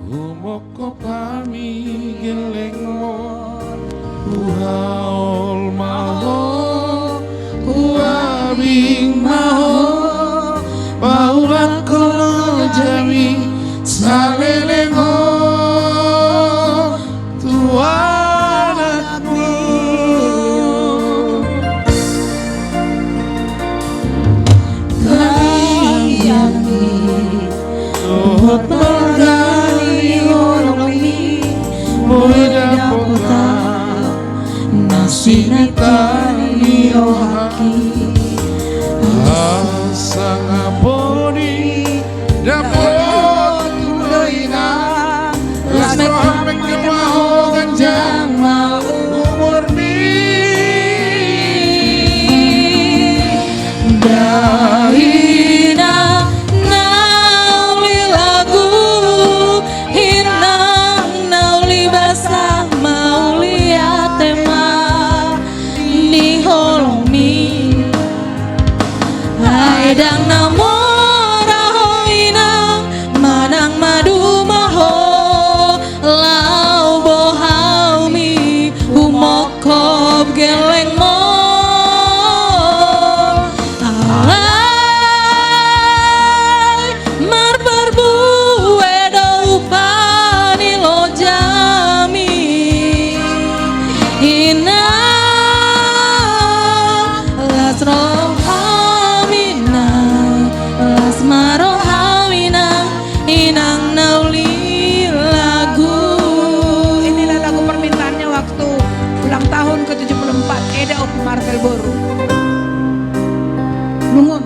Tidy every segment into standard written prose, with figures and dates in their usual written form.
Umoko kami geleng mo Uhaol maho Uabing maho Paulat kono jami Salelengo Tuanakmu Kayami Dohot margani holomi Moeda pota Nasinitani ohaki Asa ngaponi Dapot tuloina Lasro hamek kemaho ganjang mau umur mi Dahina nauli lagu Hinang nauli basah mauli atema Ni holomi Aidang namora hoinang Manang madu maho Lau bohaumi Humokop geleng mo Alay mar berbue upani lo jami Ina las rohamina las marohamina inang nauli lagu. Inilah lagu permintaannya waktu ulang tahun ke-74 Eda Opi Marvel Boru. Lungun.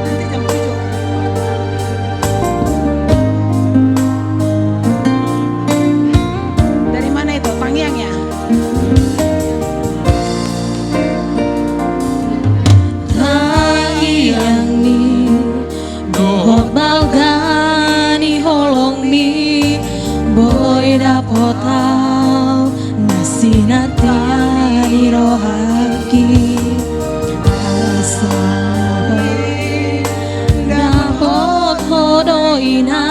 Nanti jam 7. Dari mana itu? Pangyang ya? Tayangni dohot balgani holongni boy dapotau nasinatani rohaki asabai dapot hodoina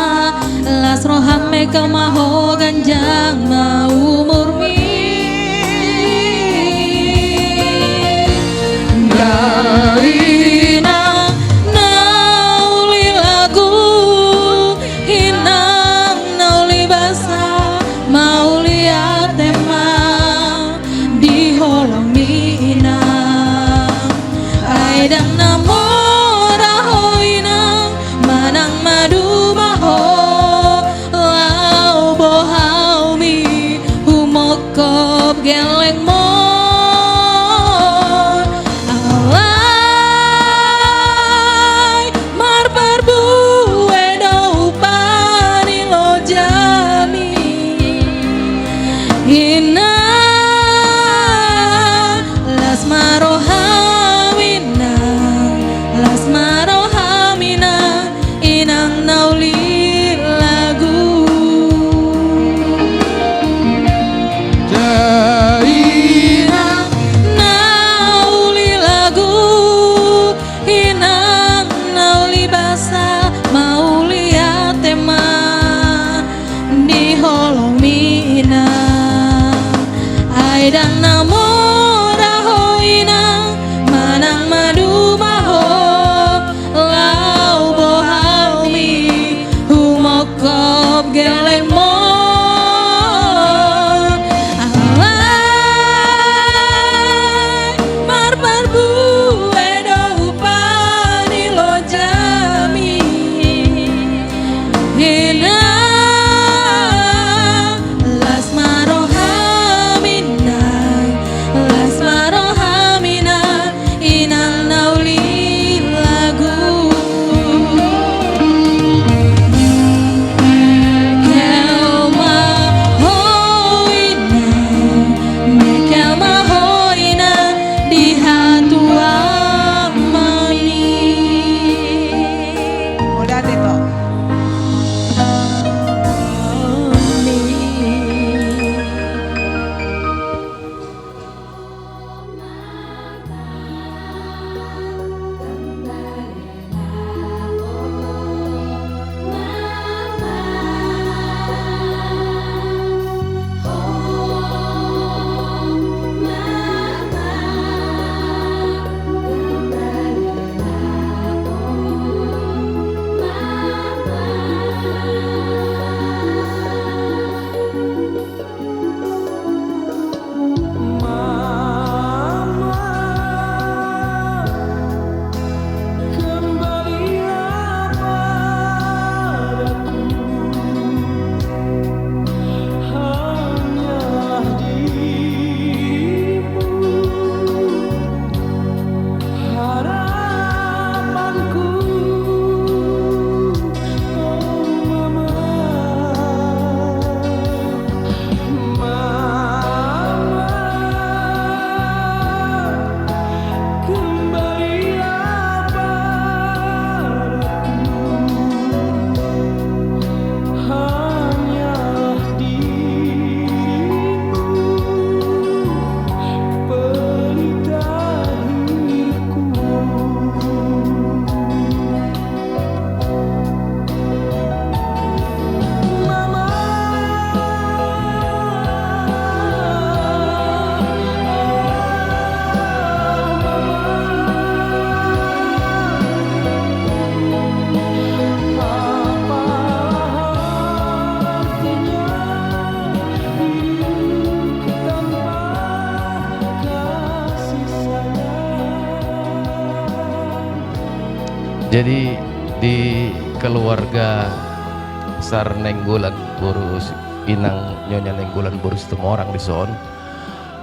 las rohame kemaho ganjang mau murmi Dahina nauli lagu Hinang nauli basah mauli atema Di holomina Aidang namora hoinang Manang madu maho Lau bohaumi Humokop geleng mo Alay mar berbue upani lo jami Ina las marohamina las marohamina inang nauli lagu Jaina nauli lagu Hinang nauli basah mauli atema Di holomina Aidang namora hoinang Manang madu maho Lau bohaumi Humokop geleng mo Alay mar berbue upani lo jami Hinang las marohamina Jadi di keluarga besar Nenggolan Borus Inang Nyonya Nenggolan Borus semua orang di son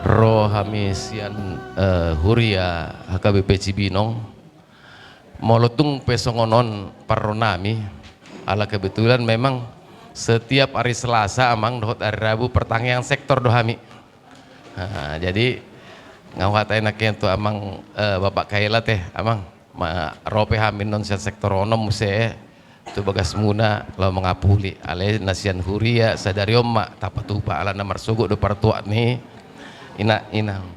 roh hamisian Huria HKBP Cibinong molotung pesongonon paronami ala kebetulan memang setiap hari Selasa amang dohot hari Rabu pertanggihan sektor dohami. Nah, jadi ngawat enaknya tuh amang bapak kaila teh amang rope hamin non sektor ono muse tu bagas muna lo mengapuli ale nasian Huria sadari omma tapatupa ala namar sugu do partua nih ina inang.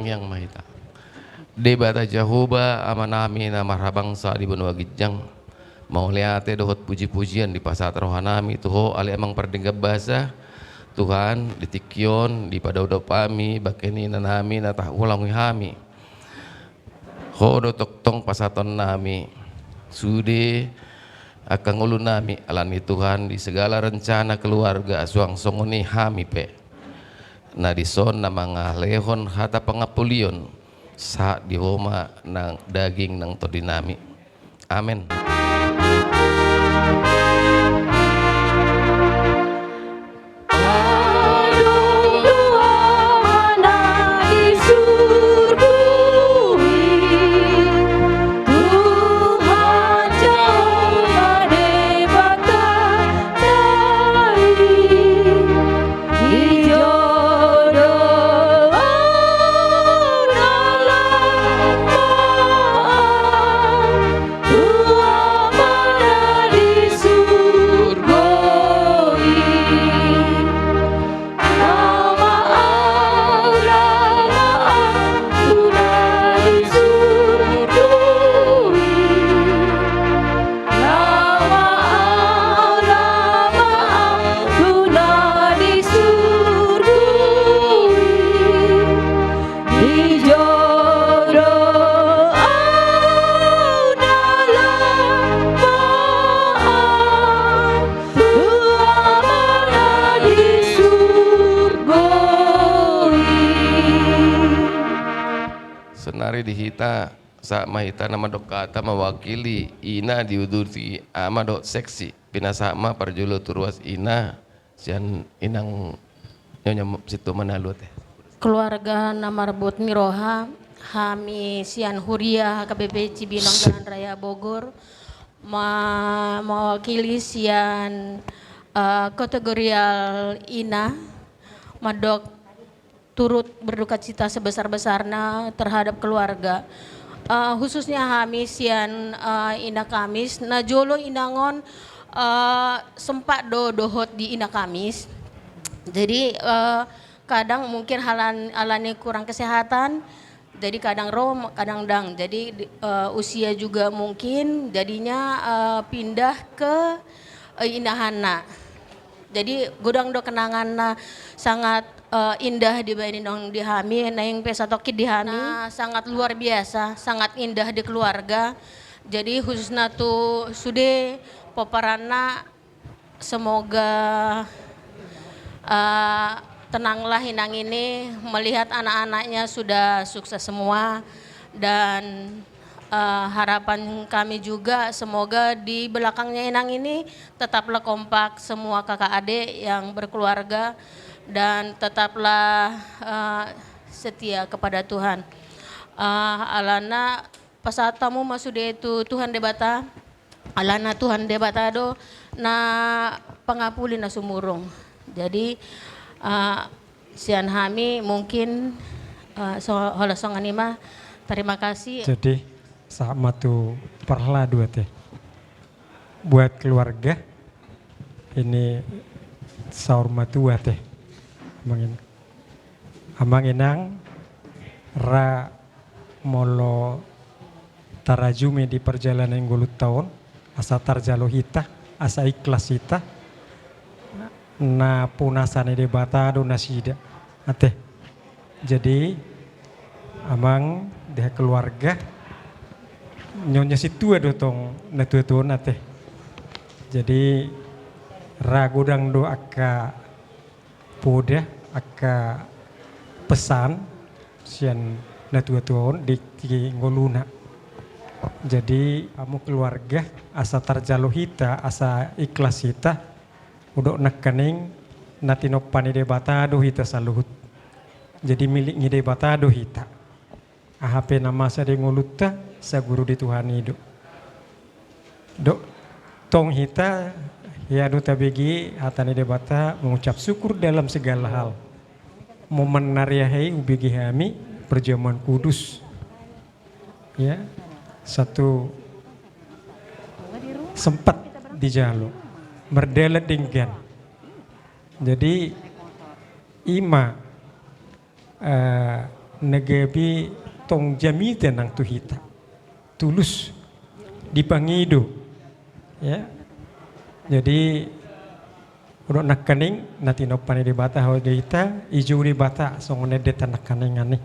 Yang mahita debata jahuba amanami na marhabangsa di benua gijang mau liate dohot puji-pujian di pasat rohanami tuho ali emang perdenggap bahasa Tuhan di tikyon di padaudopami bakeni nanami natah ulang hami hodo toktong pasaton nami sude akan ulun nami alani Tuhan di segala rencana keluarga suang songoni hami pe na dison na mga lehon hata pangapulion sa dihoma ng daging ng todinami. Amen. Senari dihita sa mahita nama dokata mewakili ina diuduti ama dok seksi pinasama parjulo turwas ina sian inang nyonya situ manalu teh Keluarga Namarbut Miroha Hami Sian Huria HKBP Cibinong Jalan Raya Bogor mewakili sian kategorial ina madok turut berduka cita sebesar-besarnya terhadap keluarga khususnya Hami Sian Ina Kamis najolo inangon sempat dohot di Ina Kamis jadi kadang mungkin alani kurang kesehatan jadi kadang rom kadang dang jadi usia juga mungkin jadinya pindah ke Indahana jadi godang do kenangan sangat indah dibanding dong di Hami, naing pesatokit di Hami, sangat luar biasa, sangat indah di keluarga. Jadi khususnya tuh sude poparana semoga tenanglah inang ini melihat anak-anaknya sudah sukses semua dan harapan kami juga semoga di belakangnya inang ini tetaplah kompak semua kakak adik yang berkeluarga dan tetaplah setia kepada Tuhan. Alana pasatamu masude itu Tuhan debata, alana Tuhan debatado na pangapuli na sumurong. Jadi sian Hami mungkin holasong anima terima kasih. Jadi sama tu perla dua teh. Buat keluarga ini saur matua teh. Amang inang ra molo tarajumi di perjalanan gulut tahun asa tarjalo hita asa ikhlas hita na punasane de batado nasida ate. Jadi amang deh keluarga nyonya situ ada tong na tua nate. Jadi ragu dang do aka poda aka pesan sian na tua di ngoluna. Jadi kamu keluarga asa tarjalo hita asa ikhlas hita udok nakaning natinopani de batado hita saluhut. Jadi milik ngide batado hita. AHP nama sa de ngoluta sa guru di Tuhan hidup. Dok tong hita ya duta begi hatani de bata mengucap syukur dalam segala hal. Momen nariahai ubegi hami perjamuan kudus. Ya. Satu sempat di jalo berdelet dinggan. Jadi ima negebi tong jami tenang tu hita tulus dipangido ya. Jadi udah nakaning nanti nopani di bata hawa hita ijo di bata songone deta nakaning ane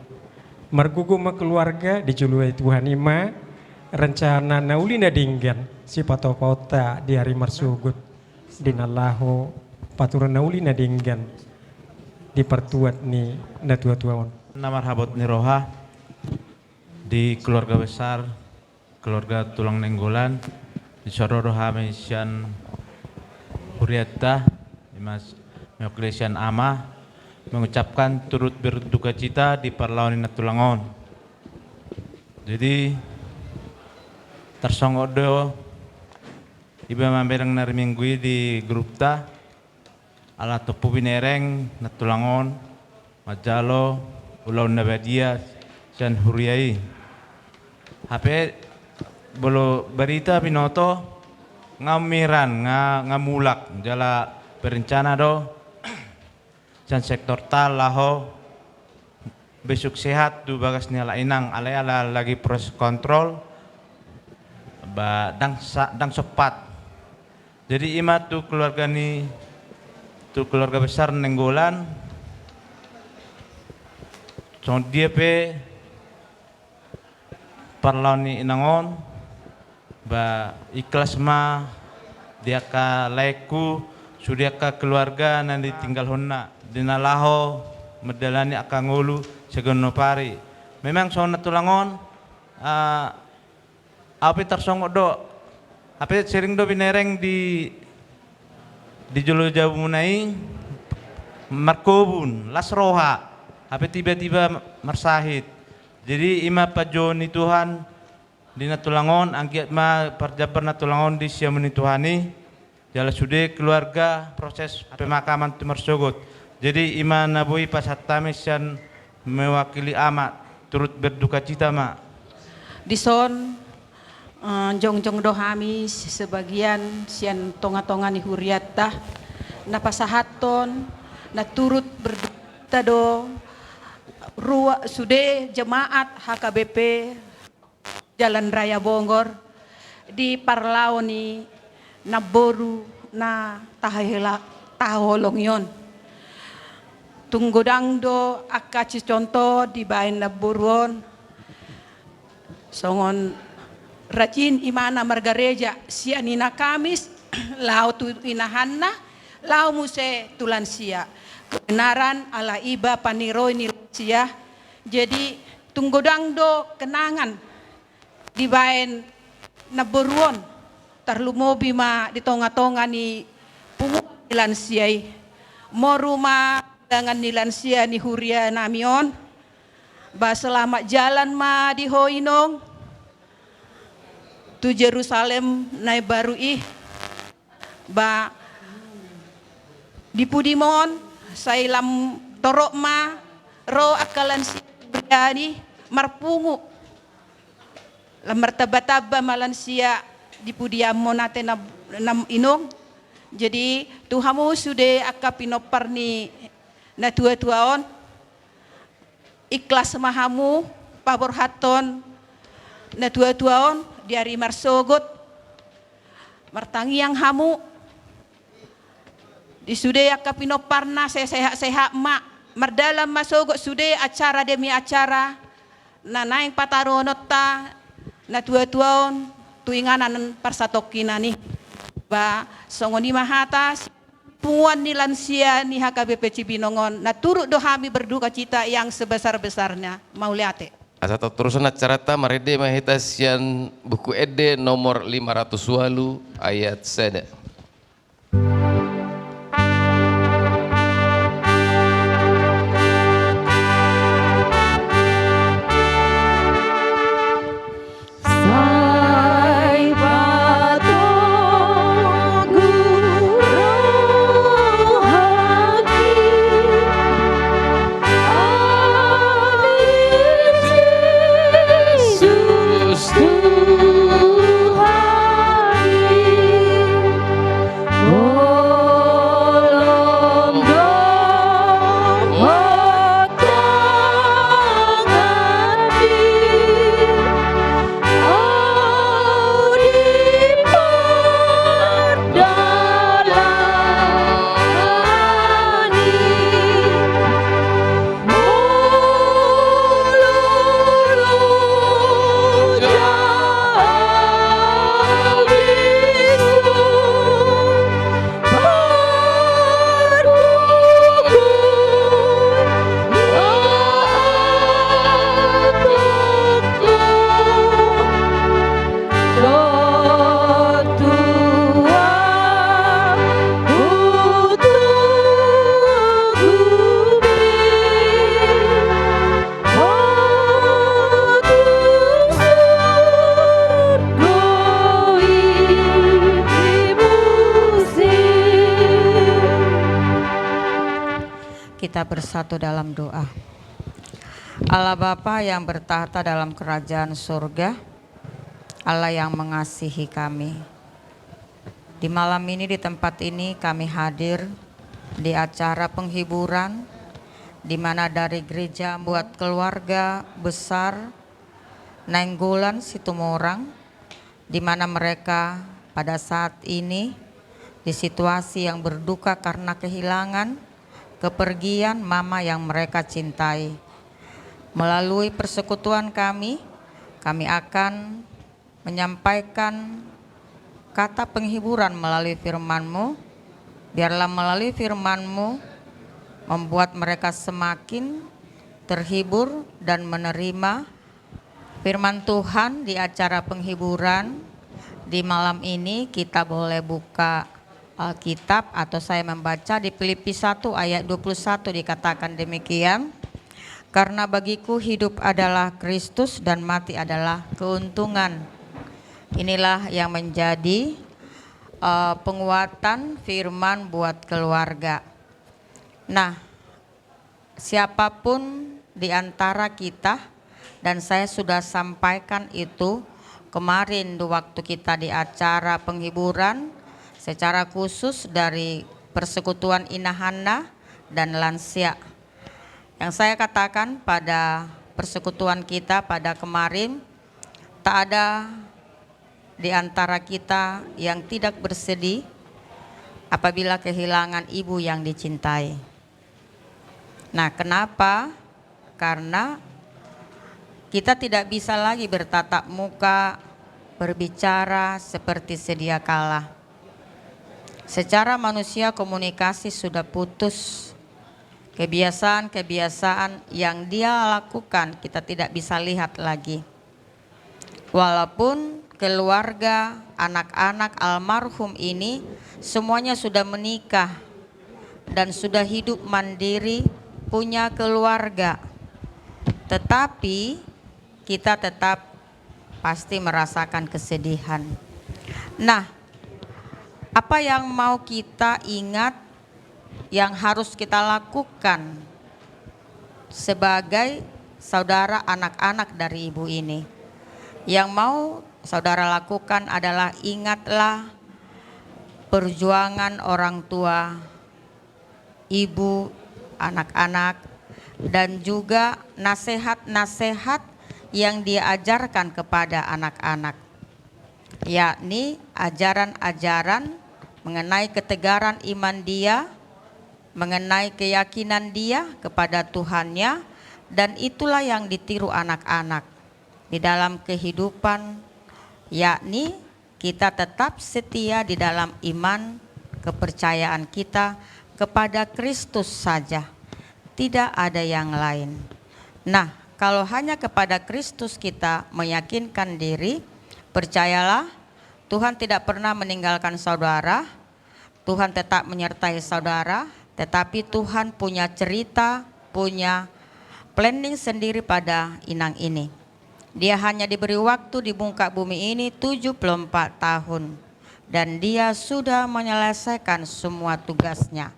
margugu ma keluarga dijului Tuhan ima rencana naulina dinggan si patopota di hari marsugut dinalahu paturan naulina dinggan dipertuat ni na tua-tuawan. Marhabot ni Roha di keluarga besar keluarga Tulang Nenggolan di Sororo Hamesian Huriata Mas Meoklesian Ama mengucapkan turut berduka cita di parlawan na Tulangon. Jadi tersongodo iba mamberang narimingui di grup ta ala topu binereng na Tulangon Majalo Ulau Nabadia dan Huriai. HP bolo berita binoto ngamiran ngamulak jala berencana do dan sektor tal laho besok sehat du bagas nyala inang ala lagi proses kontrol ba dang sepat. Jadi ima tu keluarga ni tu keluarga besar Nenggolan so dia pe parlawan ni inangon ba ikhlas ma dia ka laiku sudia ka keluarga nan ditinggal honna dinalaho medalani akan ngulu segono pari. Memang sona Tulangon api tersongok do api sering do binereng di Jolo Jawa Munai Markobun Lasroha api tiba-tiba mersahid. Jadi ima pajoni Tuhan di Tulangon angkiat ma perjabar Tulangon di siamuni Tuhani jala sude keluarga proses pemakaman tu mersogot. Jadi ima nabui pas hatamisan mewakili amat turut berduka cita ma. Dison jongjong dohami sebagian sian tonga-tonga ni huriata na pasahaton na turut berduka do ruwa sude jemaat HKBP Jalan Raya Bogor di parlaoni na boru na taholong yon. Tunggodang do akaci contoh di bain na boruon songon rajin imana margareja sianina Kamis lau tu inahanna lau muse tulansia kebenaran ala iba paniroi nilansia. Jadi tunggodang do kenangan di bain na boruon tarlumobi ma di tonga-tonga ni pungu nilansiai moruma dengan nilansia ni huria namion ba selamat jalan ma di hoinong tu Jerusalem nai baru ih ba di Pudimon sailam torok ma ro akalan si berani marpungu martaba-taba malansia di pudiamo natin na inong. Jadi Tuhamu sudah aka pinopar ni na tua-tuaon. Ikhlas mahamu pabor haton na tua-tuaon diari marsogot. Martangi yang hamu di sudah aka pinopar na sehat-sehat mak. Mardalam masogot sudah acara demi acara. Na naing pataronot ta na tua-tuaon tuinganan parsatokinani. Ba songoni mahatas puan ni lansia ni HKBP Cibinongon na turut dohami berduka cita yang sebesar-besarnya. Mauliate. Asa terusan acara ta marede mahitasian buku ede nomor 500 walu ayat sede. Kita bersatu dalam doa. Allah Bapa yang bertahta dalam kerajaan surga, Allah yang mengasihi kami. Di malam ini, di tempat ini kami hadir di acara penghiburan, di mana dari gereja buat keluarga besar Nainggolan Situmorang, di mana mereka pada saat ini di situasi yang berduka karena kehilangan kepergian mama yang mereka cintai. Melalui persekutuan kami akan menyampaikan kata penghiburan melalui firman-Mu. Biarlah melalui firman-Mu membuat mereka semakin terhibur dan menerima firman Tuhan di acara penghiburan. Di malam ini kita boleh buka Alkitab atau saya membaca di Filipi 1 ayat 21 dikatakan demikian. Karena bagiku hidup adalah Kristus dan mati adalah keuntungan. Inilah yang menjadi penguatan firman buat keluarga. Nah, siapapun di antara kita, dan saya sudah sampaikan itu kemarin waktu kita di acara penghiburan, secara khusus dari Persekutuan Inahana dan lansia. Yang saya katakan pada persekutuan kita pada kemarin, tak ada di antara kita yang tidak bersedih apabila kehilangan ibu yang dicintai. Nah, kenapa? Karena kita tidak bisa lagi bertatap muka, berbicara seperti sedia kala. Secara manusia komunikasi sudah putus. Kebiasaan-kebiasaan yang dia lakukan kita tidak bisa lihat lagi. Walaupun keluarga, anak-anak almarhum ini semuanya sudah menikah dan sudah hidup mandiri, punya keluarga. Tetapi kita tetap pasti merasakan kesedihan. Nah, apa yang mau kita ingat, yang harus kita lakukan sebagai saudara anak-anak dari ibu ini? Yang mau saudara lakukan adalah ingatlah perjuangan orang tua, ibu, anak-anak, dan juga nasihat-nasihat yang diajarkan kepada anak-anak, yakni ajaran-ajaran mengenai ketegaran iman dia, mengenai keyakinan dia kepada Tuhannya, dan itulah yang ditiru anak-anak di dalam kehidupan, yakni kita tetap setia di dalam iman kepercayaan kita kepada Kristus saja, tidak ada yang lain. Nah, kalau hanya kepada Kristus kita meyakinkan diri, percayalah Tuhan tidak pernah meninggalkan saudara, Tuhan tetap menyertai saudara, tetapi Tuhan punya cerita, punya planning sendiri pada Inang ini. Dia hanya diberi waktu di muka bumi ini 74 tahun. Dan dia sudah menyelesaikan semua tugasnya.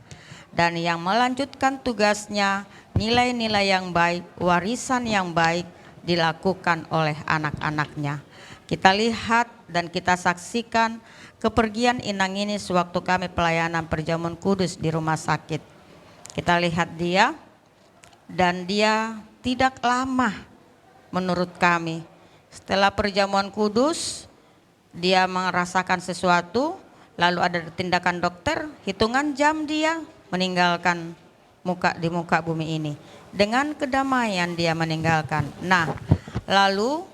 Dan yang melanjutkan tugasnya, nilai-nilai yang baik, warisan yang baik dilakukan oleh anak-anaknya. Kita lihat dan kita saksikan kepergian Inang ini sewaktu kami pelayanan perjamuan kudus di rumah sakit. Kita lihat dia, dan dia tidak lama menurut kami. Setelah perjamuan kudus, dia merasakan sesuatu, lalu ada tindakan dokter, hitungan jam dia meninggalkan di muka bumi ini. Dengan kedamaian dia meninggalkan. Nah, lalu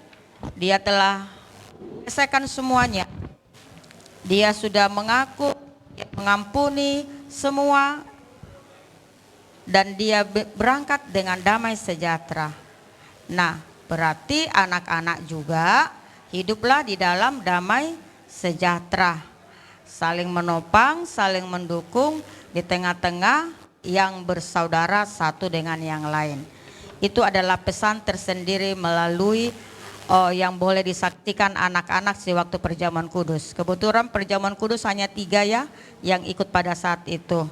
dia telah selesaikan semuanya. Dia sudah mengaku, mengampuni semua, dan dia berangkat dengan damai sejahtera. Nah, berarti anak-anak juga hiduplah di dalam damai sejahtera, saling menopang, saling mendukung di tengah-tengah yang bersaudara satu dengan yang lain. Itu adalah pesan tersendiri melalui yang boleh disaksikan anak-anak di waktu perjamuan kudus. Kebetulan perjamuan kudus hanya 3 ya yang ikut pada saat itu.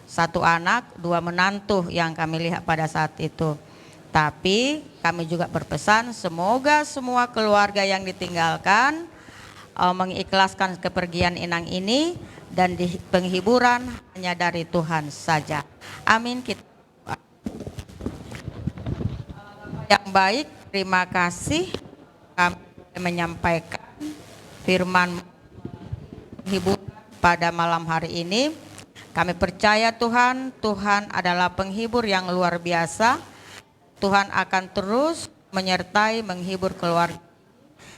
1 anak, 2 menantu yang kami lihat pada saat itu. Tapi kami juga berpesan semoga semua keluarga yang ditinggalkan mengikhlaskan kepergian Inang ini, dan di penghiburan hanya dari Tuhan saja. Amin. Kita yang baik, terima kasih kami menyampaikan firman hiburan pada malam hari ini. Kami percaya Tuhan adalah penghibur yang luar biasa. Tuhan akan terus menyertai, menghibur keluarga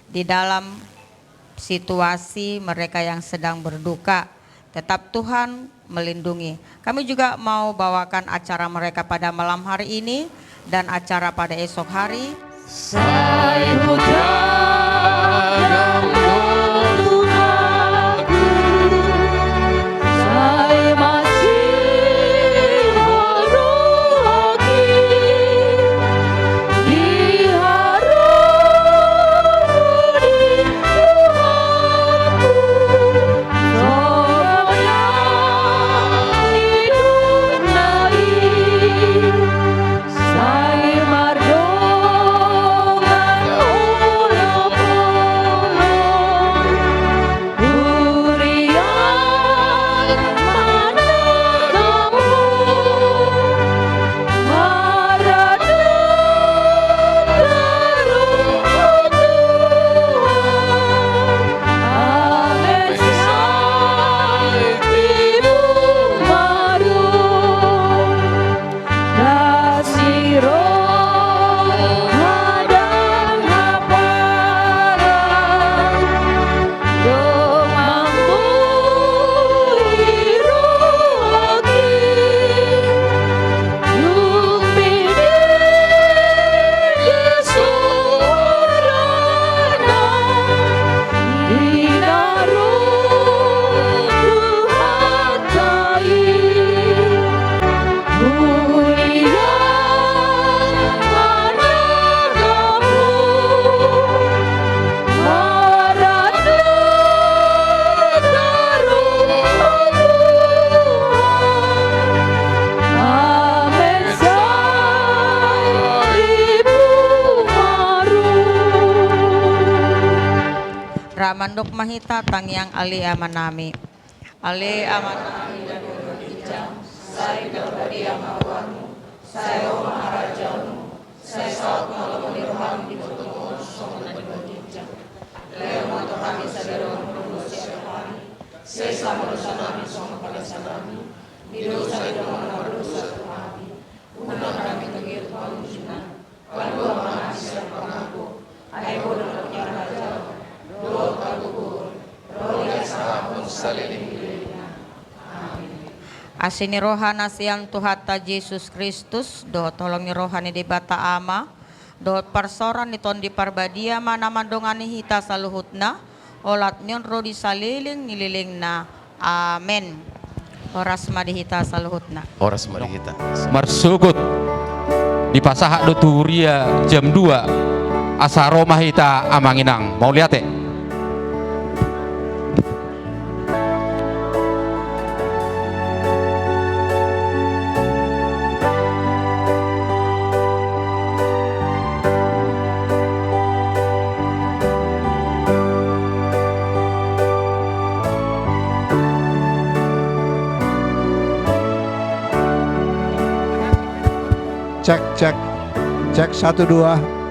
di dalam situasi mereka yang sedang berduka. Tetap Tuhan melindungi. Kami juga mau bawakan acara mereka pada malam hari ini dan acara pada esok hari. Sai mardongan mandok mahita tangyang ali amanami. Ali amanami dan ijam, sai berbadi amawanmu, sai o maharajamu, sai saat malam nirham di bertemu somna di berjam. Leo motor kami sadarong manusia kami, sai sama dosa kami sama pada kami, bidosa di dalam dosa kami, undang kami tegir Tuhan Tuhan, pandu amanah siap pengaku, ayah bodoh dan raja, doa kagukur, roh yang sarapun saliling. Asini rohana siang Tuhatta Yesus Kristus, do tolongi rohani di bata ama, do persoran di ton di parbadia mana mandongani hita saluhutna, olat nyon ro di saliling nililingna. Amin. Oras madihita saluhutna. Oras mari kita. Marsugut di pasahak do turia jam 2 asaro mahita amanginang. Mau lihat ya? Cek 1 2.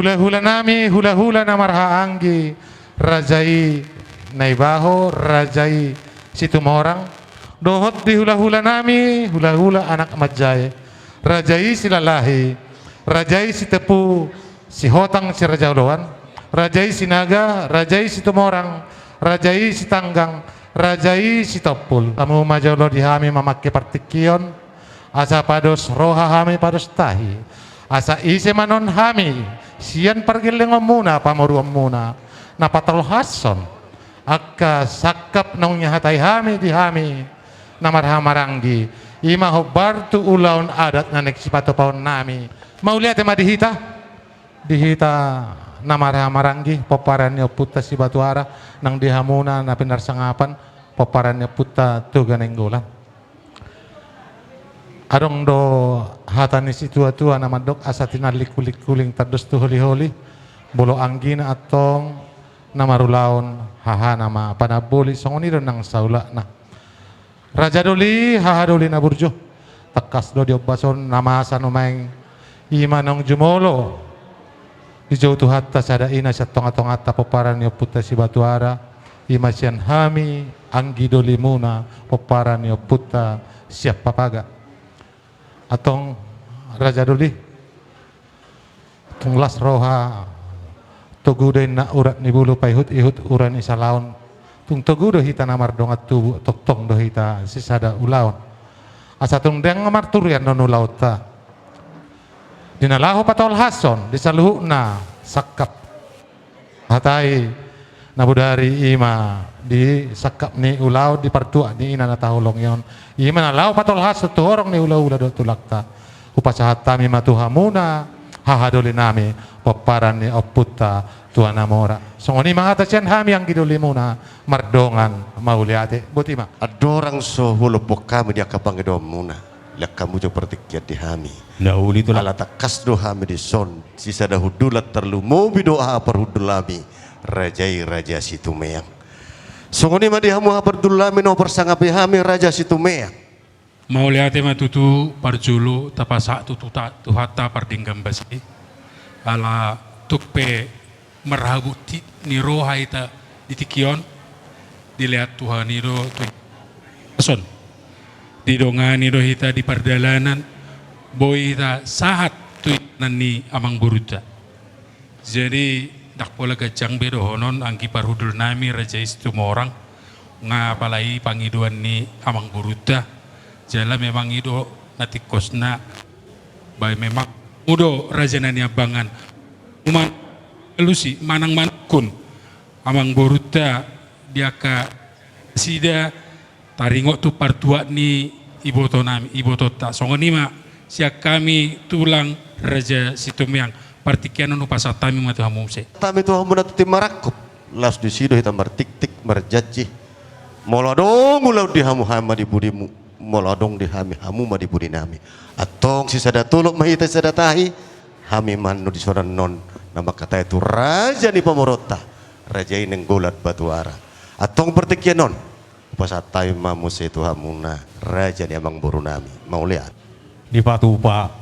Hula-hula nami, hula-hula na marhaanggi, rajai naibaho, rajai situmorang, dohot di hula-hula nami, hula-hula anak majay, rajai silalahi, rajai si tepu, si hotang si rajauluan, rajai sinaga, rajai situmorang, rajai si tanggang, rajai si topul. Kamu majaulo di hami mamakke partikion, asa pados roha hami pados tahi, asa ise manon hami, sian pergiling muna pamoruam muna napatal hason akka sakap naungnya hatai hami di hami namarhamaranggi ima hobartu ulaun adat nanek sipato paon nami mau lihat ema dihita namarhamaranggi poparannya puta si batuara nang dihamuna na pinar sangapan poparannya puta tuganenggolan. Adong do hatani si tua-tua nama dok asatina likuling tadus tu holi-holi bolo anggina atong nama rulaon haha nama panabuli songoni nang saula na raja doli haha doli na burjo takas do diobason nama sanumaing imanong jumolo di jauh tu hatta sada ina sa tonga-tonga atta poparan yo puta si batuara imasian hami anggi doli muna poparan yo puta siap papaga atong raja duli tunglas roha togude na urat ni bulu paihut ihut uran isa laon tung togudo hita namar dongat tubu tok tong do hita sisada ulaon asa tung deng ngamar turian nonu lauta dinalahu patol hason disaluhna sakap hatai nabudari ima di sakap ni ulau di partua ni ina na tahulong yon ima na lau patol hason tu orang ni ulau do tulakta upasahata mi matuhamuna hahadoli nami paparan ni oputta tuan namora songoni mangata sian hami yang gidoli muna mardongan mauliate botima adorang so hulupok kami dia kapang gedom muna lek kamu jo pertikiat di hami Dahulu itulah. ala takas do hami di son sisa dahudulat terlu mau bidoa perhudulami rajai raja situmeang songoni madi hamu haperdulami no persangapi hami raja situmeang mau lihat matutu parjulu tapasak tutu tuhata pardinggam basi ala tukpe merhabu ni roha ita ditikion dilihat Tuhan itu son didongani do hita di pardalanan boy hita sahat tu nani amang buruta jadi dak pola gajang bedo honon angki parhudul nami raja istumorang ngapalai pangiduan ni amang buruta jala memang itu nanti kosna baik memang udo raja nani abangan uman lusi manang manakun amang boruta dia ka sida taringok tu partua ni iboto nami iboto ta songoni ma siak kami tulang raja situmiang partikian nu pasatami matu hamuse tami tu hamu natu timarakup las di sido hitam martik-tik marjaji moladong ulau di hamu hama di budimu moladong di hami hamu ma di budi nami atong sisa datulok mahita sisa datahi hami manu di soran non nama kata itu raja ni pamorota raja ini nggolat batuara atong pertikian non pasatai mamu setu hamuna raja ni amang boru nami mau lihat Di patupa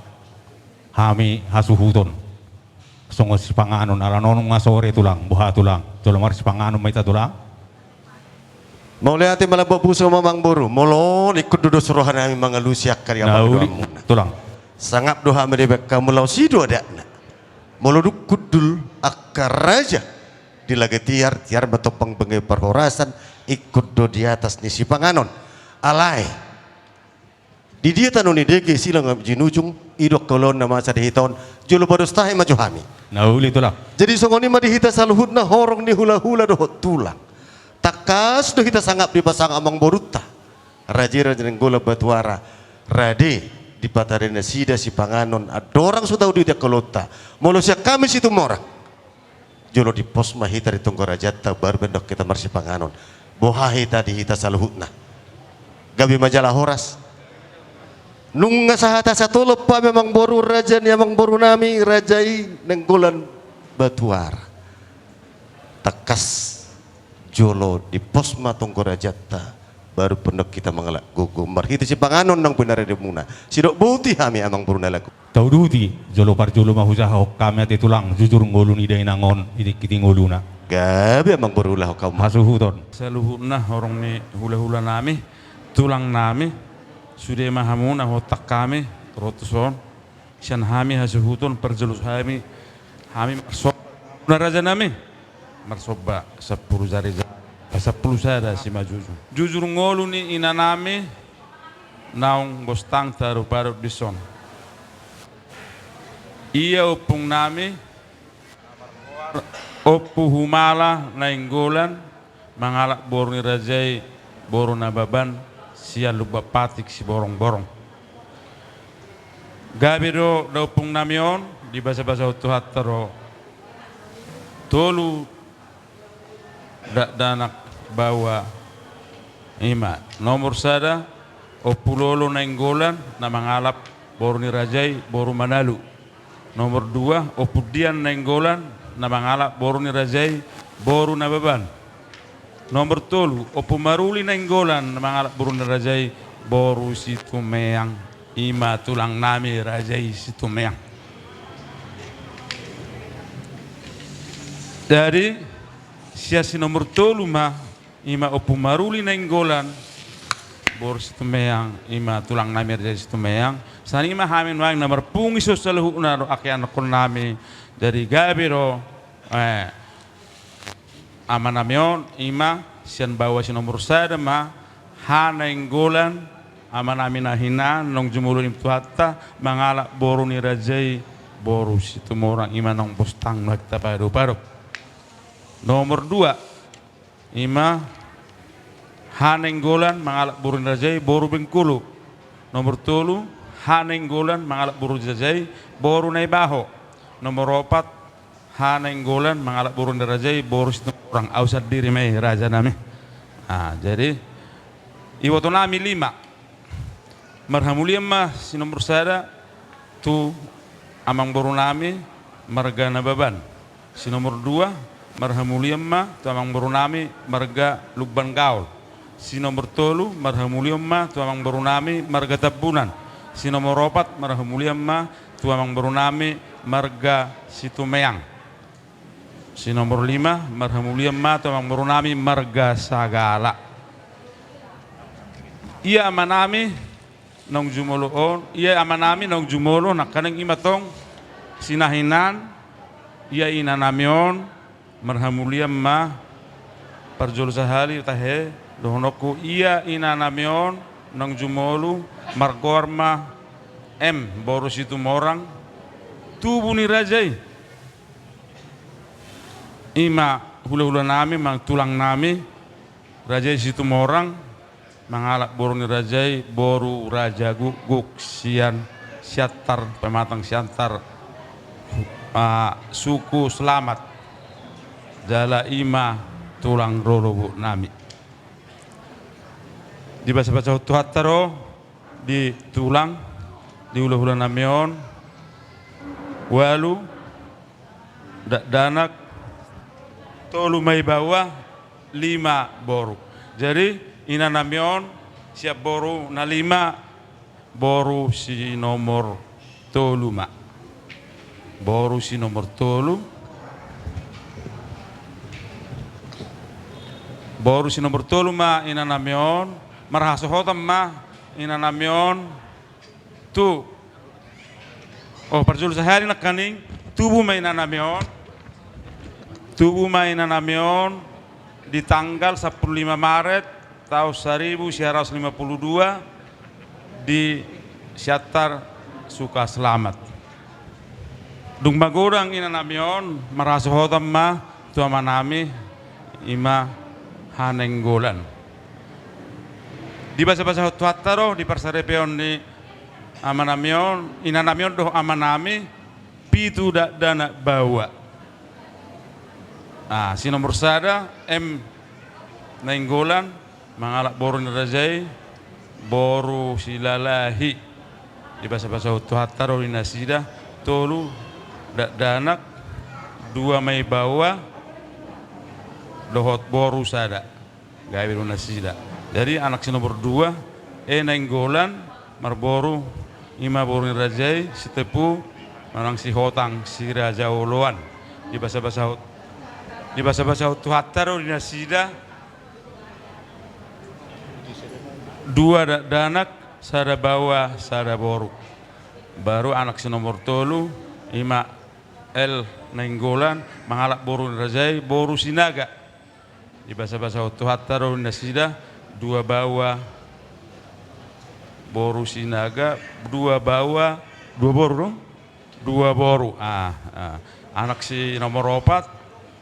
hami hasuhuton songo sipanganon ala nonong ngasore tulang buha tulang tolomar sipanganon maita tulang mau lihat malah babusa mamang boru molon ikut duduk suruhan kami mangalusiak karya hamuna tulang sangap doha medebek kamu lau sido ada moloduk kudul akar raja di lagi tiar betopang bengai perhorasan ikut do di atas nisi panganon alai di dia tanuni dege silang jinujung idok kolon nama sa dihiton julu badostahe maju hami nauli tulang jadi songoni ma dihita saluhutna horong ni hula-hula do tulang takas do hita sangap di pasang amang boruta raja nggola batuara rade di patarena sida si panganon adorang sudah di dia kolota molo siak kami situ mora jolo di pos mahita di tonggo rajata baru bendok kita marsi panganon boha hita di hita saluhutna gabi majalah horas nunga sahata satu lepa memang boru raja ni memang boru nami rajai nenggolan batuara takas jolo di pos ma tonggo rajata baru pendek kita mengelak gugumbar hita si panganon nang pinare di muna sidok buti hami amang buruna laku tau duti jolo par jolo mahusa hok kami ati tulang jujur ngolun ida inangon kiti ngoluna gabi amang berulah kau hasuhuton Saluhuna orang ni hula-hula nami tulang nami sudah mahamuna hotak kami rotuson sian hami hasuhutun perjelus hami marsob raja nami marsoba 10 jari 10 sada si majuju jujur ngolu ni ina nami naung gostang taru paru dison iya opung nami opu humala nainggolan mangalak borni rajai boru nababan sia luba patik si borong-borong gabi do opung namion di bahasa-bahasa utuhat taro tolu danak bawa ima nomor sada opulolo nainggolan na mangalap boru ni rajai boru manalu nomor 2 opudian nainggolan na mangalap boru ni rajai boru nababan nomor 3 opumaruli nainggolan na mangalap boru ni rajai boru situmeang ima tulang nami rajai situmeang jadi siasi nomor 3 ma ima opumaruli nainggolan boru situmeang ima tulang nami rajai situmeang sani ima hamin wang nomor pungi so saluhuna ro akian kon nami dari gabiro amanamion ima sian bawa si nomor sada ma hanenggolan amanami nahina nong jumulun imtuhatta mangala boru ni rajai boru situ morang ima nong postang nakta paru. Nomor 2 ima hanenggolan mangala boru ni rajai boru Bengkulu. Nomor 3 hanenggolan mangala boru rajai boru Naibaho. Nomor 4 hanenggolan mangala boru ni rajai boru situ morang ausad diri mai raja nami. Jadi iwoto nami 5 marhamuliam mah si nomor sada tu amang boru nami marga Nababan. Si nomor 2 marhamuliam mah tu amang boru nami marga Lubban Gaul. Si nomor 3 marhamuliam mah tu amang boru nami marga Tabunan. Si nomor 4 marhamuliam mah tu amang boru nami marga Situmeang. Si nomor 5 marhamuliam mah tu amang boru nami marga Sagala. Ia amanami nong jumoloon, iya amanami nong jumolo nakanang imatong sinahinan, iya inanamion marhamuliam ma parjol sahali tahe dohonoku iya inanamion nong jumolo margorma boru situ morang tubuh ni rajai ima hula-hula nami mang tulang nami rajai situ morang mangalak boru ni rajai boru raja guguk sian siatar pematang siantar suku selamat jala ima tulang rorobu nami di bahasa tuhataro di tulang di hula-hula namion walu danak tolu mai bawah 5 boru. Jadi inanamion siap boru na 5 boru si nomor 3 ma boru si nomor 3 boru si nomor 3 ma inanamion marhasohotam ma inanamion tu parjul sehari nak kaning tubuh ma inanamion di tanggal 15 Maret tahun 1952 di Syatar Suka Selamat. Dung magurang inanamion marasuhotam ma tuama nami ima hanenggolan. Di bahasa-bahasa tuataro di parsarepeon di amanamion inanamion doh amanami pitu dana bawa. Si nomor sada nenggolan mangalak boru ni rajai boru silalahi di bahasa-bahasa tuhataro di nasida tolu danak 2 mai bawa dohot boru sada gawe di nasida. Jadi anak si nomor 2 nenggolan marboru ima boru ni rajai sitepu marang si hotang si raja oloan di bahasa tuhataro di nasida 2 danak sada bawa sada boru baru anak si nomor 3 ima nenggolan mangalak boru rajai boru sinaga di bahasa tuhataro nasida 2 bawa boru sinaga 2 bawa 2 boru 2 boru anak si nomor 4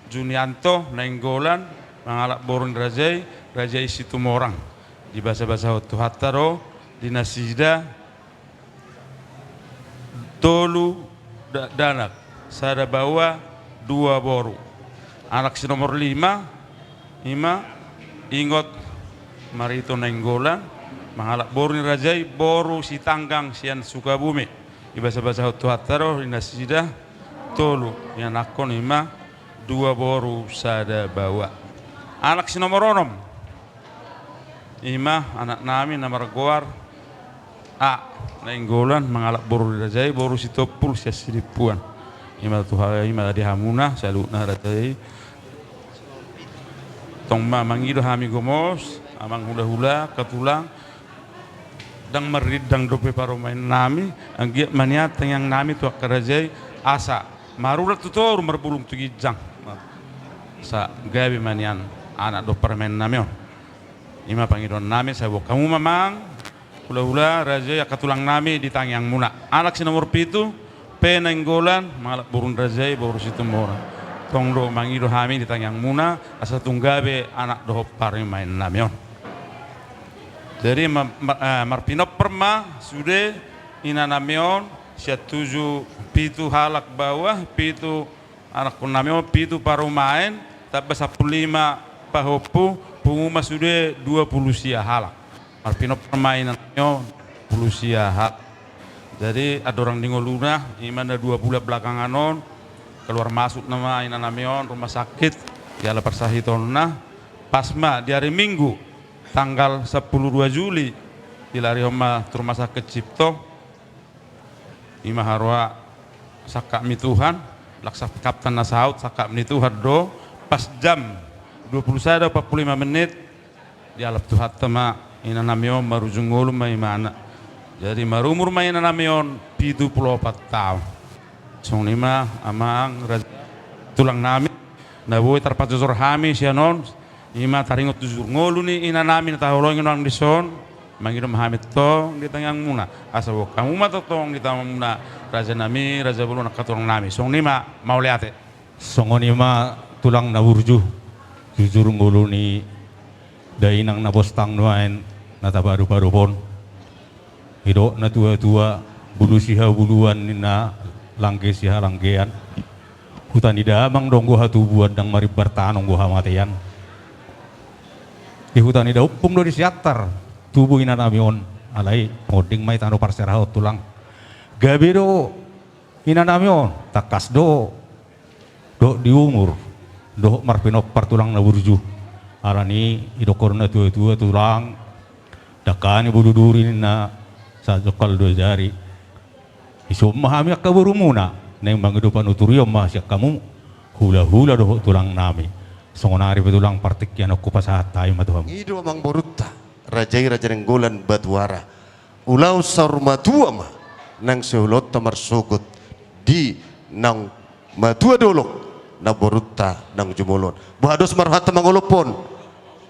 Junianto nenggolan mangalak boru rajai situ morang di bahasa tuhataro di nasida tolu danak sada bawa 2 boru. Anak si nomor 5 ingot marito nenggolan mangalak boru ni rajai boru si tanggang sian Sukabumi di bahasa tuhataro di nasida tolu yang nakon 2 boru sada bawa. Anak si nomor 6 anak nami nama Raguar nenggolan mangalak boru rajai boru si topul sia silipuan ima di hamuna salutna rajai tong mangido hami gomos amang hula-hula katulang dang meridang dope paromain nami anggiat maniat yang nami tuak kerajai asa marulat tutor merbulung tugijang sa gabi manian anak do permen namion ima pangidon nami saya bo kamu mamang hula-hula raja ya katulang nami di tangyang muna anak si nomor 7 penenggolan malak burun raja boru situ mora tong do mangido hami di tangyang muna asa tunggabe anak do parmen namion jadi marpinop perma sudah ina namion sia 7 pitu halak bawah pitu anak pun namion pitu paru main tapi 15 pahopu penguma sudah 20 sia halak marpinop permainan namion 10 sia hak jadi ada orang di ngoluna imana 2 bulan belakangan on keluar masuk nama ina namion rumah sakit jala persahitonna pasma di hari Minggu tanggal 10 2 Juli dilari rumah sakit Cipto ima harwa sakak mi Tuhan laksa kapten nasaut sakak mi Tuhan do pas jam 21 45 menit di alap Tuhan tema ina namion marujung ngulu mai mana jadi marumur mai ina namion 74 tahun song lima amang tulang nami na boy terpacusur hami sianon ima taringot tujur ngulu ni ina nami tahulongin orang dison mangidom hamid tong di tangyang muna asa wo kamu mata tong di tangyang muna raja nami raja bulu nak katong nami song lima mau liate songon ima tulang na burju jujur ngulu ni dainang na bostang nuain nata baru-baru pon hido na tua-tua bulu siha buluan nina langge siha langgean hutan ida amang dong gua tubuan dang mari bertanong gua matian di hutan ida upung do di siatar tubuh ina namion alai ngoding mai tano parserah tulang gabi do ina namion takas do di umur do marpinop partulang na burju arani idokor na tua tulang dakani bududuri na sa jokal do jari iso mahami akaburu muna neng mangidupan uturiyo masya kamu hula-hula do tulang nami songonari betulang partikyan aku pasahat tayo matuham Ido mang borutta rajai raja nenggolan Batuara ulau sarmatua ma nang seulot tamar sogot di nang matua dolok na borutta nang jumolon bados marhat mangolopon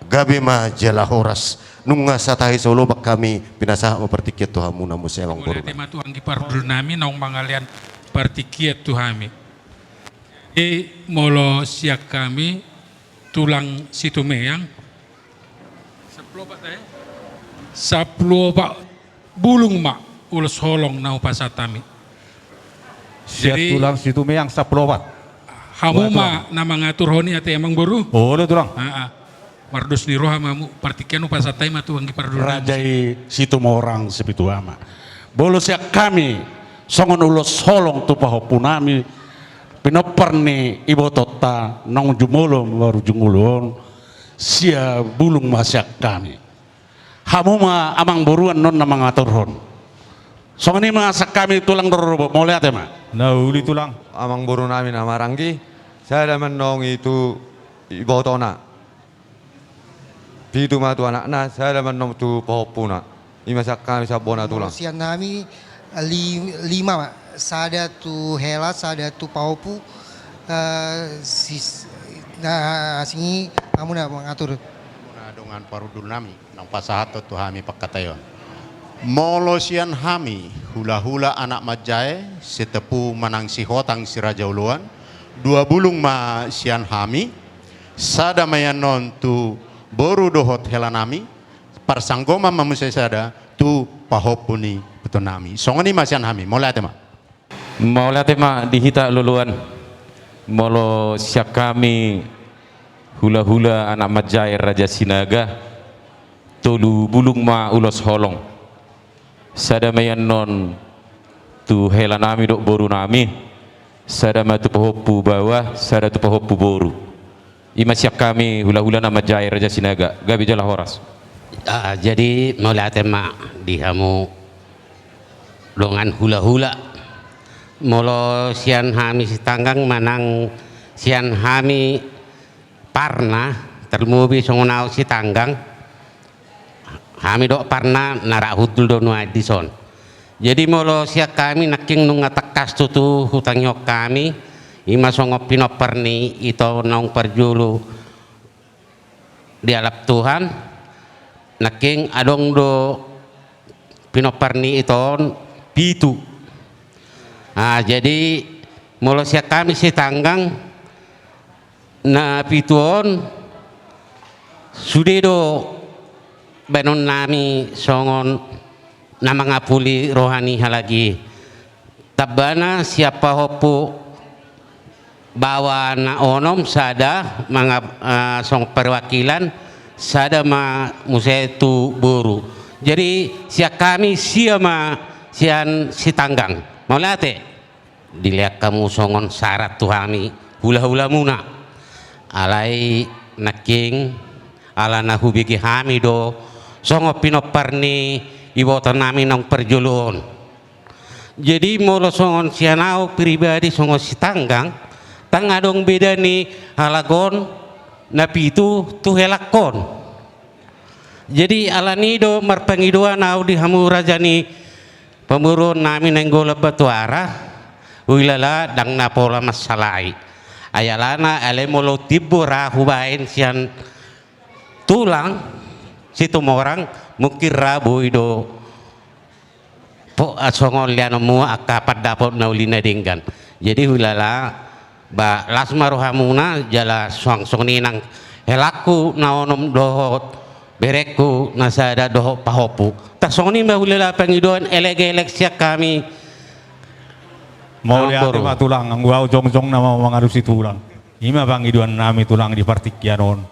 gabe ma jela horas nunga satai solo bak kami pinasah mempertikiat Tuhamu namu sewang boru tema Tuhan ki pardunami nang mangalian partikiat Tuhami molo siak kami tulang situ meyang saplo bulung mak ulos holong nau pasatami siap tulang situ meyang saplobat hamu ma nama ngatur honi ate emang boru oh do tulang mardos ni roha mamu partikian pasatai matu anggi pardunami rajai situ morang sepitu ama bolos ya kami songon ulos holong tu pahopunami pinoperni ibu tota nong jumulum baru jumulun sia bulung masyak kami hamu ma amang buruan non namang aturhon song ini masak kami tulang dorobo mau lihat ya ma nah uli tulang amang buru nami nama Ranggi saya menong itu ibu tona pitu matu anak na saya menong tu pohopuna imasak kami sabona tulang sian nami 5 sada tu hela sada tu paupu singi kamu na mengatur dengan parudul nami nang pasahato tu hami pakatayon molosian hami hula-hula anak majae setepu manang si hotang si raja uluan 2 bulung ma sian hami sada mayanon tu boru dohot helanami parsanggoma mamusai sada tu pahopuni betonami songoni masian hami mulai tema dihita luluan molo siak kami hula-hula anak majair raja sinaga tolu bulung ma ulos holong sada mayan non tu helanami dok boru nami sada ma tu pohopu bawah sada tu pohopu boru ima siak kami hula-hula anak majair raja sinaga gabi jala horas jadi mulai tema dihamu longan hula-hula molo sian hami sitanggang manang sian hami parna termubi songonau sitanggang hami dok parna narak hutul do nuai dison jadi molo siak kami naking nunga takas tutu hutang yok kami ima songo pinoperni ito nong perjulu di alap Tuhan naking adong do pinoperni iton pitu. Jadi molo sia kami si tanggang na pituon sudedo benon nami songon na mga puli rohani halagi tabana siapa hopu bawa na onom sada mga song perwakilan sada ma musetu buru. Jadi sia kami siama sian si tanggang maulate dilihat kamu songon syarat tuhami hula-hula muna alai naking ala nahu bigi hami do songo pinoparni ibotan nami nong perjulun. Jadi molo songon sianau pribadi songo si tanggang tangadong beda ni halagon napi itu tuhelakon. Jadi ala nido marpangiduan au di hamu rajani pemurun nami nenggola batuara uilala dang napola masalai ayalana ale molo tibura hubain sian tulang situ morang mungkin rabu ido po asongol liano mua akapat dapot naulina dinggan. Jadi uilala ba lasma rohamuna jala suang ninang helaku naonom dohot bereku nasada doho pahopu tak songni bahulala pengiduan elek-elek siak kami mau lihat tema tulang gua jong-jong nama mengarusi tulang ima pengiduan nami tulang di partikianon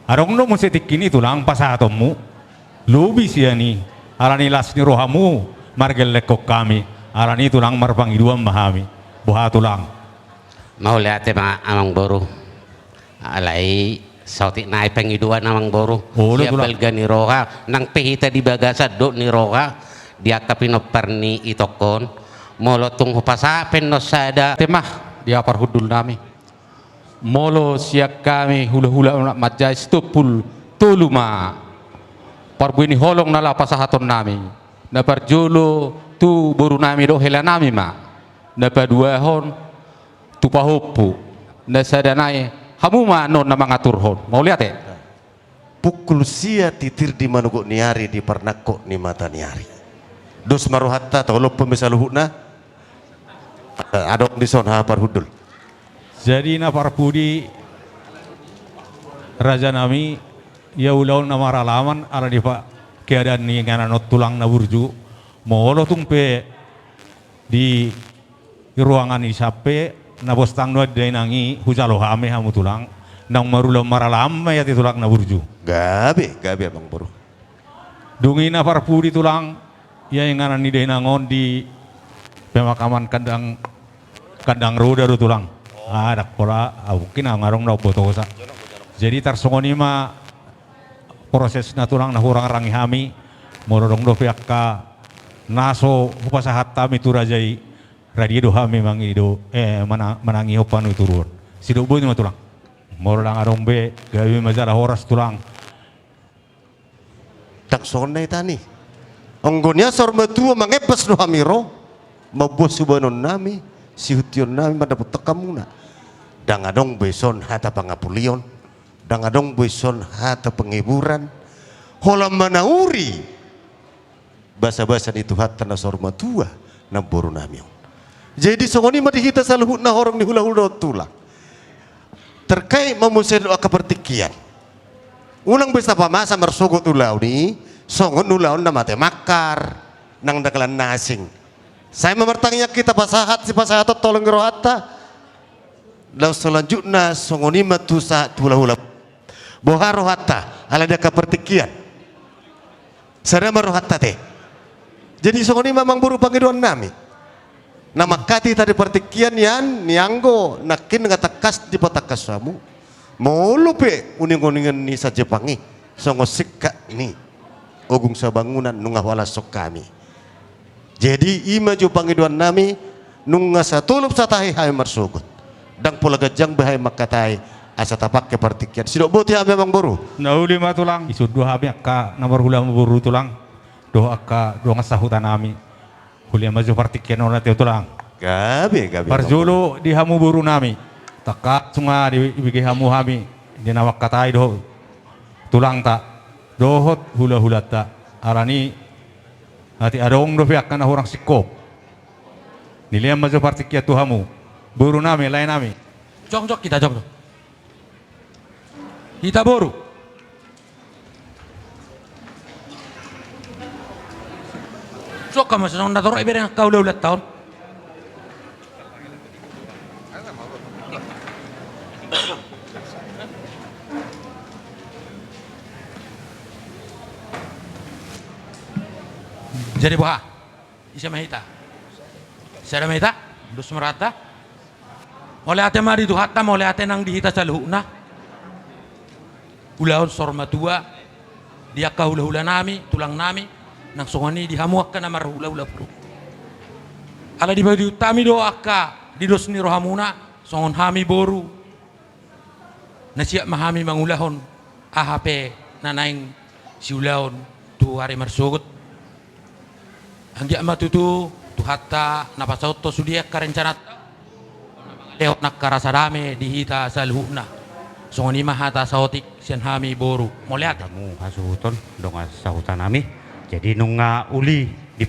arong no musetik kini tulang pasatomu lubi siani alani lasni rohamu margel lekok kami alani tulang marpangiduan mahami buha tulang mau lihat tema amang boru alai sautik naik pengiduan amang boru siapal gani roha nang pehita di bagasa do ni roha dia kapino perni itokon molo tung pasapen no sada temah dia parhudul nami molo siak kami hula-hula majai stupul tuluma parbuini holong nala pasahaton nami na parjolo tu boru nami do hela nami ma na padua hon tu pahopu na sada nai hamuma non na mga turhon mau lihat pukul sia titir di manugok niari di pernakok ni mata niari dos maruhatta tolo pemisaluhuna adok di son hapar hudul. Jadi na parpudi raja nami ya ulaun na maralaman ala di pak keadaan ni ngananot tulang na burju molo tumpe di ruangan isape na bostang no day nangi hujalo hame hamu tulang nang marulam maralam ya ti tulang na burju gabe abang boru dungi na parpudi tulang ya yang nganan ni day nangon di pemakaman kandang roda do tulang ada pola mungkin ngarong na botosa jadi tarsongoni ma proses na tulang na hurang rangi hami mororong do pihak ka naso hupasahat tami tu rajai radio hami mangido manangi hopan turun sido boy ma tulang mororang arong be gawi majara horas tulang tak sonai tani onggonya sorma tua mangepes no hamiro mabos subanon nami si hution nami madapot tekamuna dangadong beson hata pangapulion dangadong beson hata penghiburan holam manauri basa-basa itu hata na sorma tua na boru nami. Jadi songoni mati kita saluhut na orang ni hula-hula tulang terkait memusir doa kepertikian ulang besta pamasa mersogot ulau ni songon ulau na mate makar nang dakalan nasing saya memertangnya kita pasahat si pasahat tolong rohata lalu selanjutnya songoni matusa hula-hula boha rohata ala ada kepertikian sada merohata teh jadi songoni memang buru pangiduan nami nama kati tadi pertikian yan nianggo nakin ngatakas di patakas samu mau lupe uning-uningan ni saja pangi songo sikka ni ogung sabangunan nungah wala sok kami jadi ima jo pangiduan nami nungah satulup satahi hai marsugut dang pula gajang bahai makatai asa tapak ke pertikian sidok boti ha memang boru nauli ma tulang isu dua habis ka nomor hula boru tulang doa ka doa sahutan nami kuliah maju partikian orang tulang Gabe. Parjolo di hamu buru nami. Takat sunga di bigi hamu hami. Di nawak katai doh. Tulang tak. Dohot hula-hula tak. Arani hati adong do piak kana orang sikop. Niliam majo partikia tu hamu. Buru nami lain nami. Jok kita jok. Kita boru. Jok kamu senang nator iber yang kau udah tahun. Jadi buah, isa mahita. Sada mahita, dus merata. Oleh ate mari tu hatta, oleh ate nang dihita sa luhuna. Ulahon sorma tua, dia kau hula nami, tulang nami, nang songani dihamuak ka na marhula-hula bro. Ala di bagi utami doa ka, di dos ni rohamuna, songon hami boru. Nasiak mahami mangulahon, ahape nanaing siulahon tu hari marsugut. Anggia matutu tu hatta napasaut to sudia karencanat leot nak karasadame dihita salhuna songoni mahata sautik sian hami boru moliat kamu hasuton donga sahutan nami jadi nunga uli di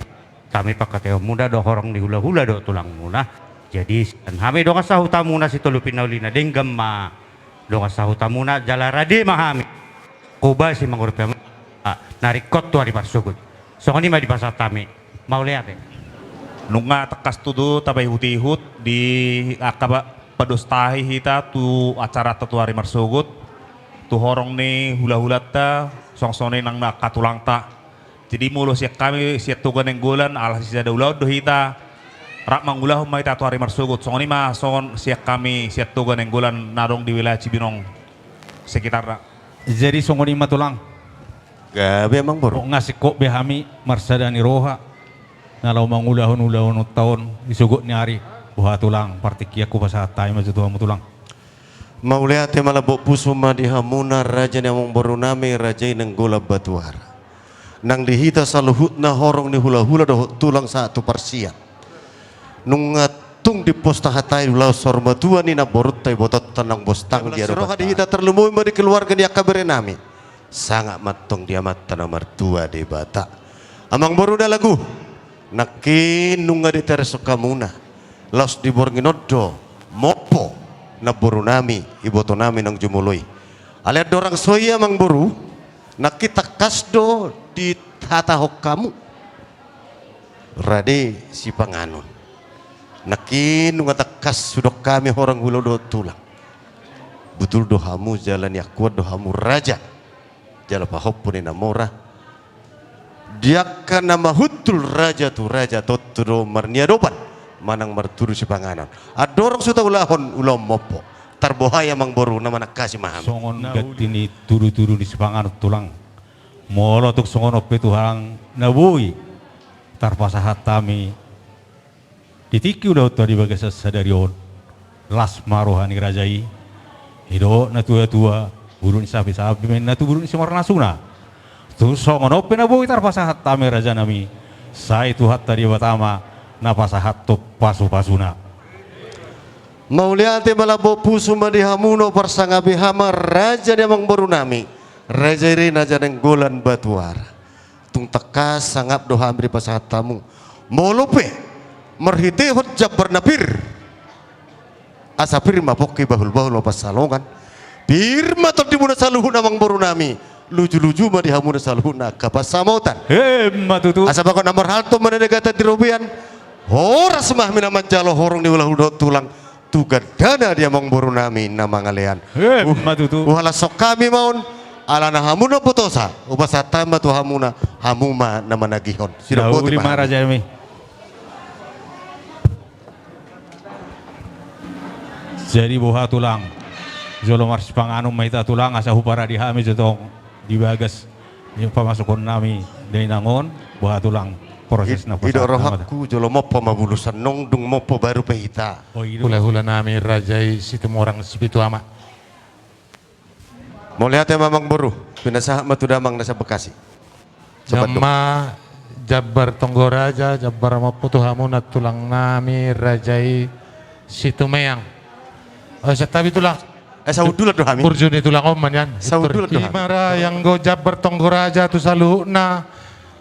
kami pakateo muda do horong di hula-hula do tulang muna jadi sian hami donga sahutan muna si tolupin naulina denggam ma donga sahutan muna jalarade mahami kuba si mangurupya narikot tu hari parsugut songoni ma di pasar tami mau lihat ya nunga tekas tudu tabai hutihut di akaba padostahi hita tu acara tatu hari marsugut tu horong ni hula-hula ta songsone nang nakatulang ta jadi mulu siak kami siak tugan yang gulan alah sisa daulau do hita rak mangulah humay tatu hari marsugut songoni mah songon siak kami siak tugan yang gulan narong di wilayah Cibinong sekitar rak jadi songoni mah tulang gabe emang boru ngasih kok behami marsadani roha nalau mangulahun tahun disugut ni hari buah tulang partikia ku pasal tay maju tuamu tulang mau lihat malah bok pusuma di hamuna raja yang baru nami raja nang gola batuara nang dihita saluhutna horong ni hula-hula doh tulang satu persia nungatung di posta hatai ulau sorma tua ni na borut tay botot tanang bostang dia roha dihita terlumui di keluarga dia kabere nami sangat matong dia mata nomor tua di bata amang baru dah lagu nakin nunga di teresoka muna laos di bornginodo mopo na boru nami iboto nami nang jumului aliat dorang soya mang boru nakita kasdo di tata kamu rade si panganon nakin nunga takas sudok kami orang hulu do tulang betul dohamu jalan ya kuat dohamu raja jalan pahopun ina mora dia kan nama hutul raja tu raja totro marniadopan manang marturu si panganan adorong suta ulahon ulam mopo tarbohaya mang boru nama nak kasih maham songon gatini turu-turu di sepangan tulang molo tuk songon ope tuhang nabui tarpasahat tami ditiki udah tadi bagai sadarion las marohani rajai hido na tua-tua burun sapi-sapi men na tu burun si marnasuna tu songon ope na boi tarpasahat tami raja nami sai tu hatta di batama napasahat tu pasu-pasuna mau lihat malabo pusuma di hamuno persanga bihama raja dia mang baru nami raja iri naja neng golan batuara tung tekas sangap doha amri pasahat tamu mau lupe merhiti hot jab bernapir asapir mapoki bahul-bahul pasalongan birma top di muna saluhun amang baru nami luju-luju mah dihamuna salhuna kapas samautan matutu asa bakon nomor halto mana negata dirobian horas mah mina manjalo horong di ulah tulang tugan dana dia mong boru nami nama ngalean matutu wala sok kami maun ala na hamuna putosa ubasa tama tu hamuna hamuma nama nagihon sira bote lima raja mi jadi boha tulang jolo mars panganu maita tulang asa hupara di hami jotong dibagas yung pamasukon nami dari nangon buah tulang proses na tidak rohakku jolo mopo mabulusan nong dung mopo baru pehita hula-hula nami rajai situ orang sipitu ama mau lihat ya mamang boru pinasah matu damang nasa Bekasi Jama Jabbar Tonggoraja, Jabbar Maputu Hamuna tulang nami Rajai Situmeang. Oh, tapi tulang. Saudula doh hami. Burjuni tulang oman yan. Saudula doh hami. Kimara yang go Jabbar Tonggoraja tu saluna.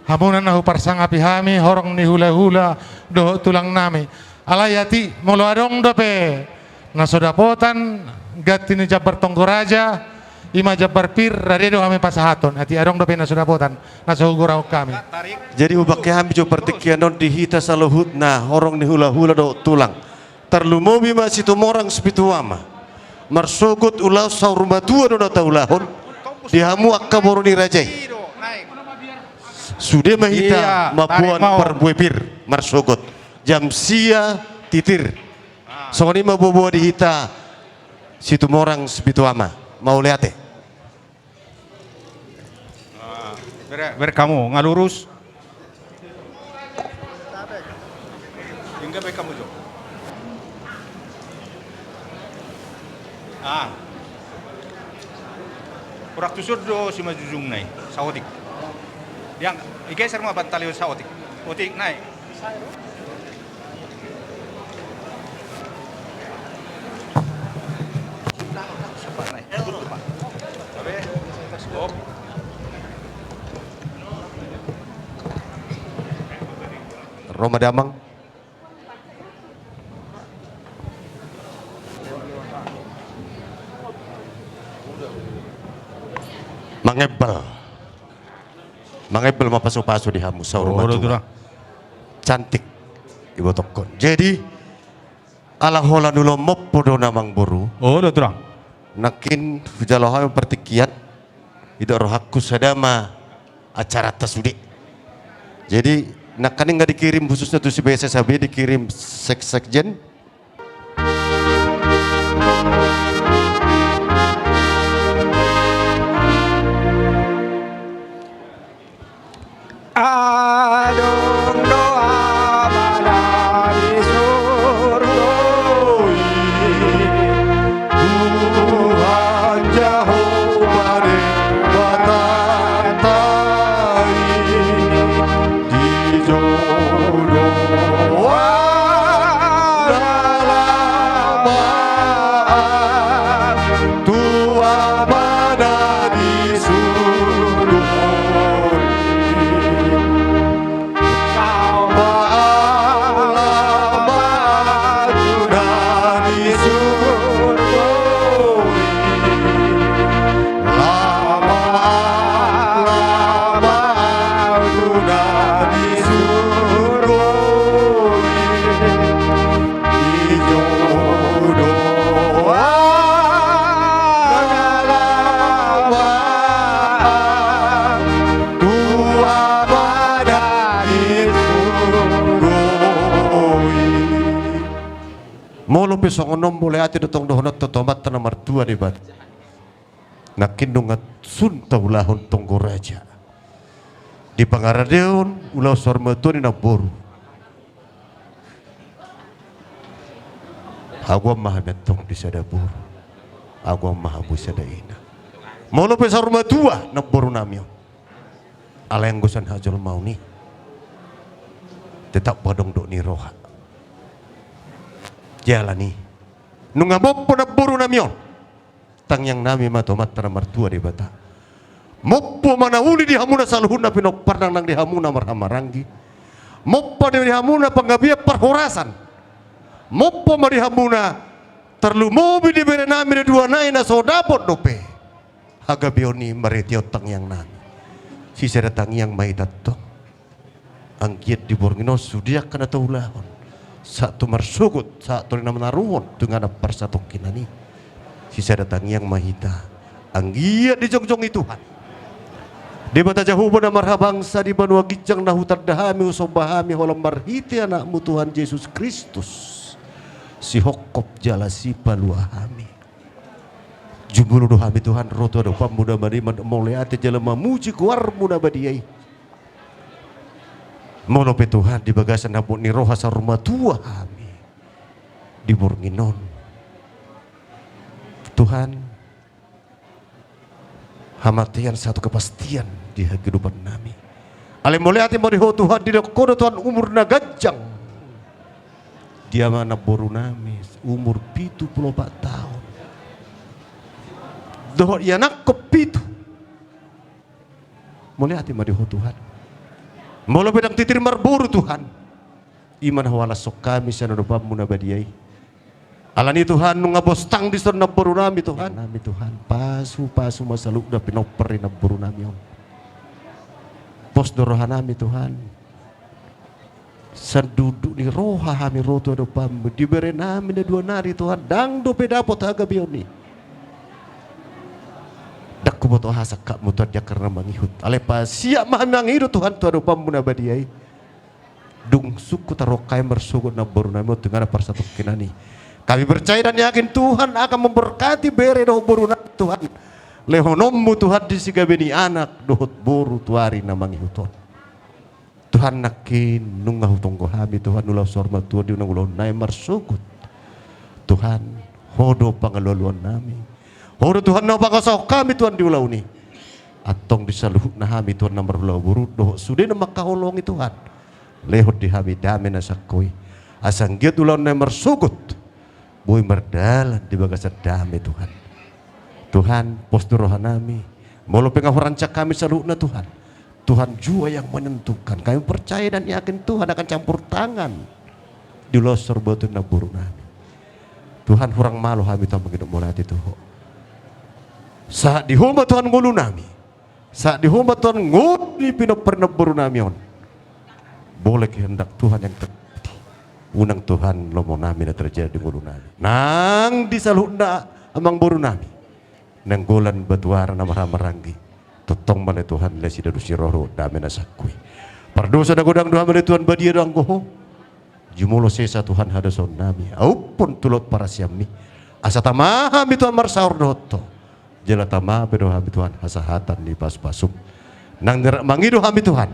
Hamuna nahu parsang api hami horong ni hula-hula do tulang nami. Alayati molo adong dope. Nasodapotan gati ni Jabbar Tonggoraja. Ima Jabbar Pir radedo kami pasahaton ati adong dope nasodapotan nasahugurau kami. Jadi ubak kami jo pertikianon dihita saluhut na horong ni hula-hula do tulang. Terlumobi masih tumorang spituama. Marsogot ulau saur matua do taulahon dihamu akka boroni rajai. Sudah mahita mapuan perbuepir marsogot. Jam sia titir. Songoni mabobo dihita situ morang spituama. Mau lihat Ber kamu ngalurus. Hingga baik kamu jo. Urak tusur do si majujung nai saotik. Yang ikai serma bantalio saotik. Otik nai. Roma Damang. Mangebel mapaso-paso di hamu saur matua. Cantik ibu tokon. Jadi ala hola nulo moppo do namang boru. Oh, do turang. Nakin hujaloha pertikian itu rohaku sadama acara tasudi. Jadi nak kan nggak dikirim khususnya tuh si BSSAB dikirim sekjen. Adong doa pada di surga, Tuhan Jehovah Batai di jodoh dalam Tua pada di surga. Molo pesong onom boleh ati dotong dohonot totomat tanah martua di bat. Nakin dongat sun taulahon Tonggoraja. Di Pangaradeon ulau sormetu ni naboru. Agua maha betong di sadabur. Agua maha busadaina. Molo pesong rumah tua naboru namio. Ala yang gosan hajol mau ni. Tetap badong dok ni roha. Jalani nunga moppo na buru namion tang yang nami matomat tara martua di bata moppo mana uli di hamuna saluhuna pinok parnang nang di hamuna marhamarangi moppo di hamuna panggabia parhorasan moppo ma di hamuna terlumobi di bere nami di dua naina sodapot dope haga bioni maretio tang yang nami sisa datang yang maitatong angkiat di borngino sudiak kana taulahon satu marsugut satu nama naruhon dengan persatu kinani sisa datang yang mahita anggiat di jongjong itu di bata jauh pada marhabangsa di banua gijang nahu tardahami usobahami holam marhiti anakmu Tuhan Yesus Kristus si hokop jalasi paluahami jumulu dohami Tuhan roto doa muda bariman mauleate jalama muji kuar muda badiai molope Tuhan di bagasan nabut ni roha sa rumah tua kami di Bornginon Tuhan hamatian satu kepastian di kehidupan kami Ale mulai hati mau diho Tuhan di kodo Tuhan umur na gajang. Dia mana boru nami umur 74 tahun. Doh ia nak kepitu. Mulai hati mau diho Tuhan. Mula bedang titir marburu Tuhan. Iman hawala sok kami sana do pam muna badiai. Alani Tuhan nunga bostang di sana boru nami Tuhan. Nami Tuhan pasu masaluk da pinoper na boru nami on. Pos dorohan nami Tuhan. Sanduduk ni roha kami roto do pam diberi nami na dua nari Tuhan dang do pedapot haga bioni. Dak kuboto hasa kak mutar dia karena mangihut. Alepa siap mah mangihut Tuhan tu do pam muna badiai. Dung suku tarokai mersugut na boru nami tengah persatu kinani. Kami percaya dan yakin Tuhan akan memberkati bere do boru nami Tuhan. Lehonommu Tuhan di siga beni anak dohot boru tuari namangi huton. Tuhan nakin nunggah hutongko hami Tuhan ulah sorma Tuhan di unang ulah nae marsugut. Tuhan hodo pangaluan nami. Hodo Tuhan na pangasau kami Tuhan di ulau ni. Atong disaluhut na hami Tuhan namar ulau buru dohot sudah na makaholongi Tuhan. Lehot di hami dami na sakoi. Asang giat ulau nae marsugut. Boy merdalan di bagasan dami Tuhan. Tuhan postur rohanami molo pengahuran cak kami salukna Tuhan. Tuhan jua yang menentukan. Kami percaya dan yakin Tuhan akan campur tangan di losor batu naburu nami. Tuhan hurang malu kami Tuhan mengidup mulai hati Tuhan. Saat di rumah Tuhan ngulu nami. Saat di rumah Tuhan ngudi pinok pernaburu nami on. Boleh kehendak Tuhan yang terbukti. Unang Tuhan lomo nami na terjadi di ngulu nami. Nang disalukna amang buru nami. Nanggolan batuara na maranggi totong male Tuhan lesi dadu siroro dame na sakui pardosa na godang Tuhan male Tuhan badia dang goho jumulo sesa Tuhan hada son nami aupun tulot para siami asa tamaha mi Tuhan marsaur doto jela tama bedo hami Tuhan hasahatan di pas-pasuk nang mangido hami Tuhan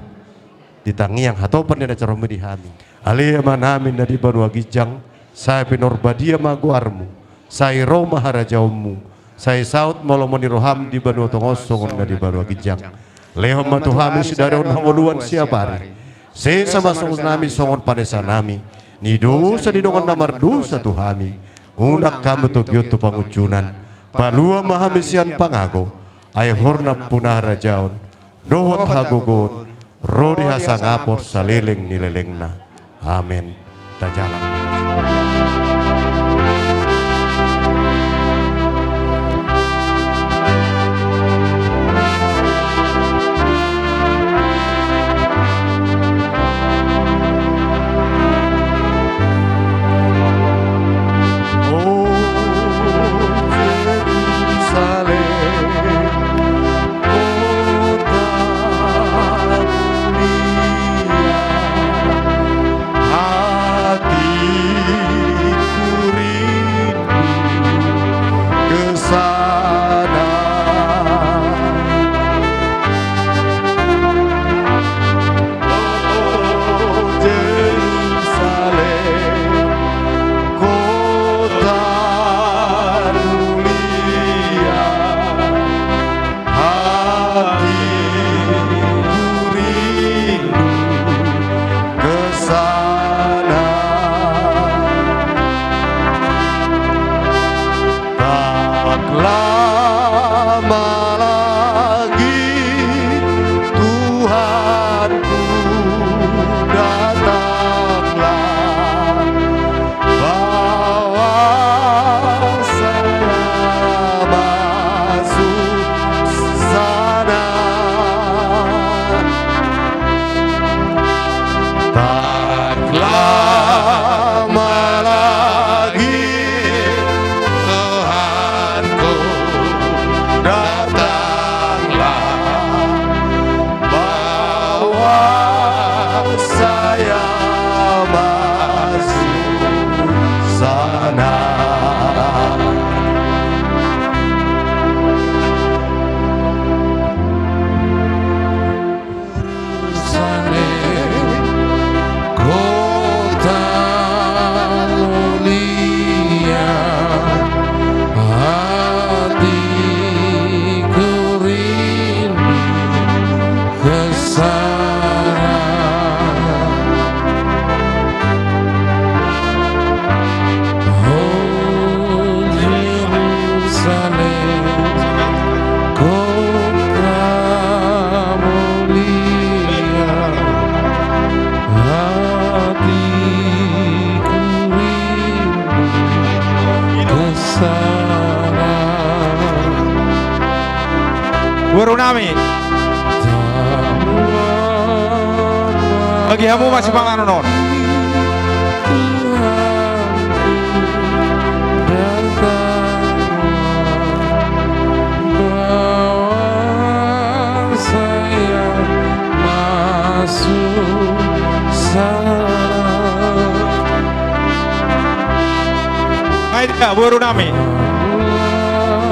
ditangi yang hatopan na caromi di hami alia manamin na di banua gijang saya pinor badia maguarmu saya roma harajaumu saya saut molomoni roham di Banu Tongosong na di Banu Gijang. Lehom matuhami si daron hangoluan siapari. Se sama songon nami songon padesa nami. Ni dosa di dongon namar dosa tuhami. Unak kamu to gyoto pangucunan. Palua mahamisian pangago. Ayah horna punah rajaon. Dohot hagogon. Rodi hasang apor saliling nilelengna. Amin. Tajalan. Hati buru nami. Bagi kamu masih panganon. Ay tidak buru nami.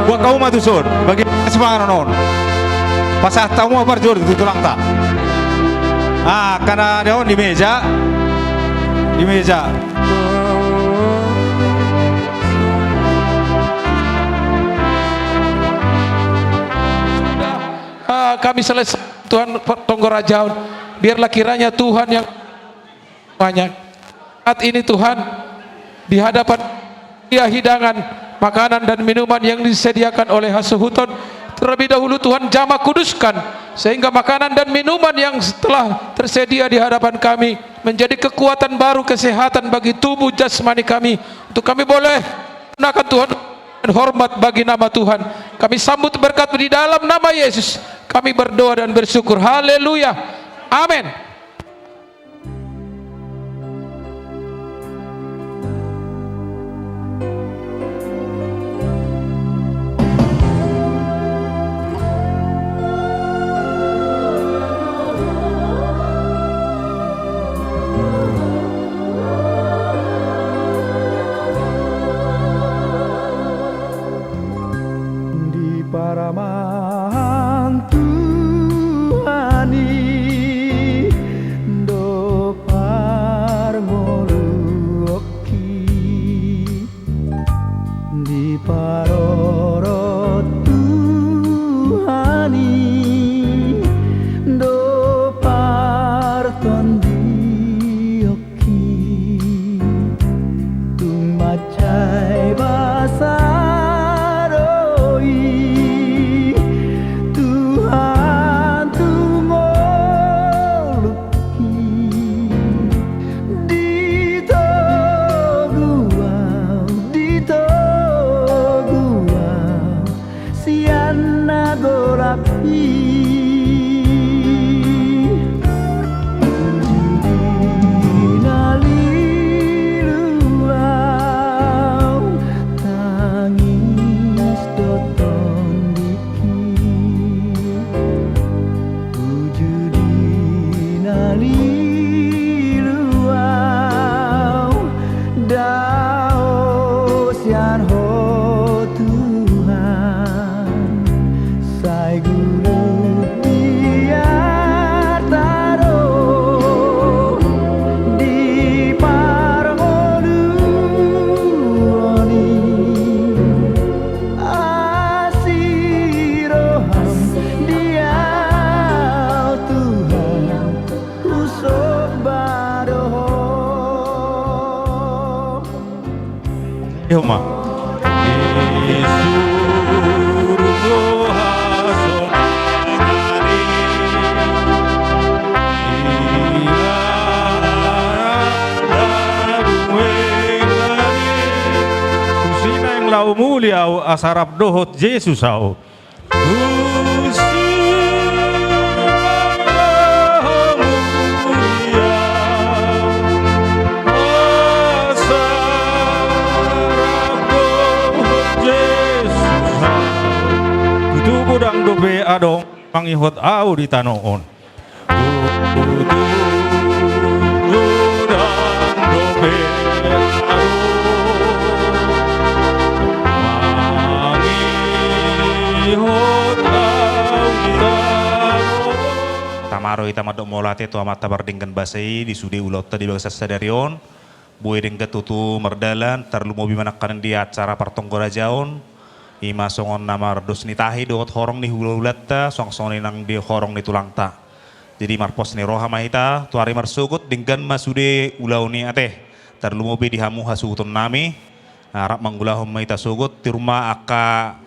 Buat kau matusun. Bagi masih panganon. Pasah tamu apa jur itu tulang tak. Karena dia di meja. Di meja. Kami selesai Tuhan Tonggorajau. Biarlah kiranya Tuhan yang banyak saat ini Tuhan di hadapan dia hidangan makanan dan minuman yang disediakan oleh Hasuhuton terlebih dahulu Tuhan jamah kuduskan sehingga makanan dan minuman yang telah tersedia di hadapan kami menjadi kekuatan baru kesehatan bagi tubuh jasmani kami untuk kami boleh gunakan Tuhan dan hormat bagi nama Tuhan. Kami sambut berkat di dalam nama Yesus. Kami berdoa dan bersyukur. Haleluya. Amin. Di paramahan Tuhani do parngoluoki di paroro Tuhani do partondioki tumacai basaroi Tuhan tumoluki di toguau siana golapi Naliluau tangis doton Naliluau dao sian ho Tuhan sai guru tiar taro di parngoluoni asiroham dia Tuhan usop badoho Yoma. Kusina yang lau mulia asarap dohot Yesus au. Kudang dobe adong pangihot au di tanoon. Kudang dobe pangihot au di tanoon. Tamaro ita madok molate tu amat tabar dingkan basai di sudi ulota di bangsa sadarion. Buai dingkat tutu merdalan terlalu mobi manakkan di acara Partonggorajau. Ima songon nama dos ni tahi doot horong ni hula-hulat ta song soni nang di horong ni tulang ta. Jadi marpos ni roha mahita tuari marsugut dinggan masude ulau ni ateh. Terlalu mobi di hamu hasuhutun nami. Harap manggulahum mahita sugut di rumah aka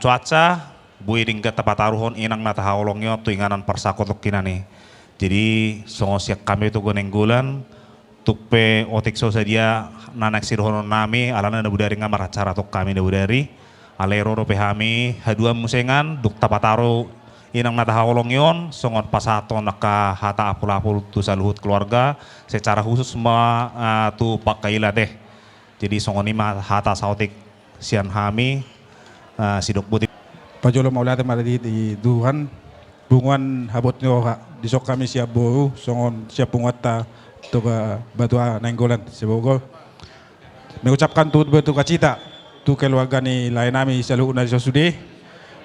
cuaca bui dinggat tapat taruhon inang nata haolongnya tu inganan persakotok kinani. Jadi songo siak kami tu gonenggulan tukpe otik so sadia nanak sirhonon nami alana na budari ngamar acara tok kami na budari alero rope hami hadua musengan duk tapataro inang natahawolong yon songon pasato naka hata apul-apul tu saluhut keluarga secara khusus tu pak kaila deh. Jadi songon ima hata sautik sian hami sidok buti. Pajolo maulate maradi di Tuhan bunguan habot nyo disok kami siap boru songon siap pungwata tuga batua nenggolan sebogol. Mengucapkan turut berduka cita tu keluarga ni lain nami selalu na sude.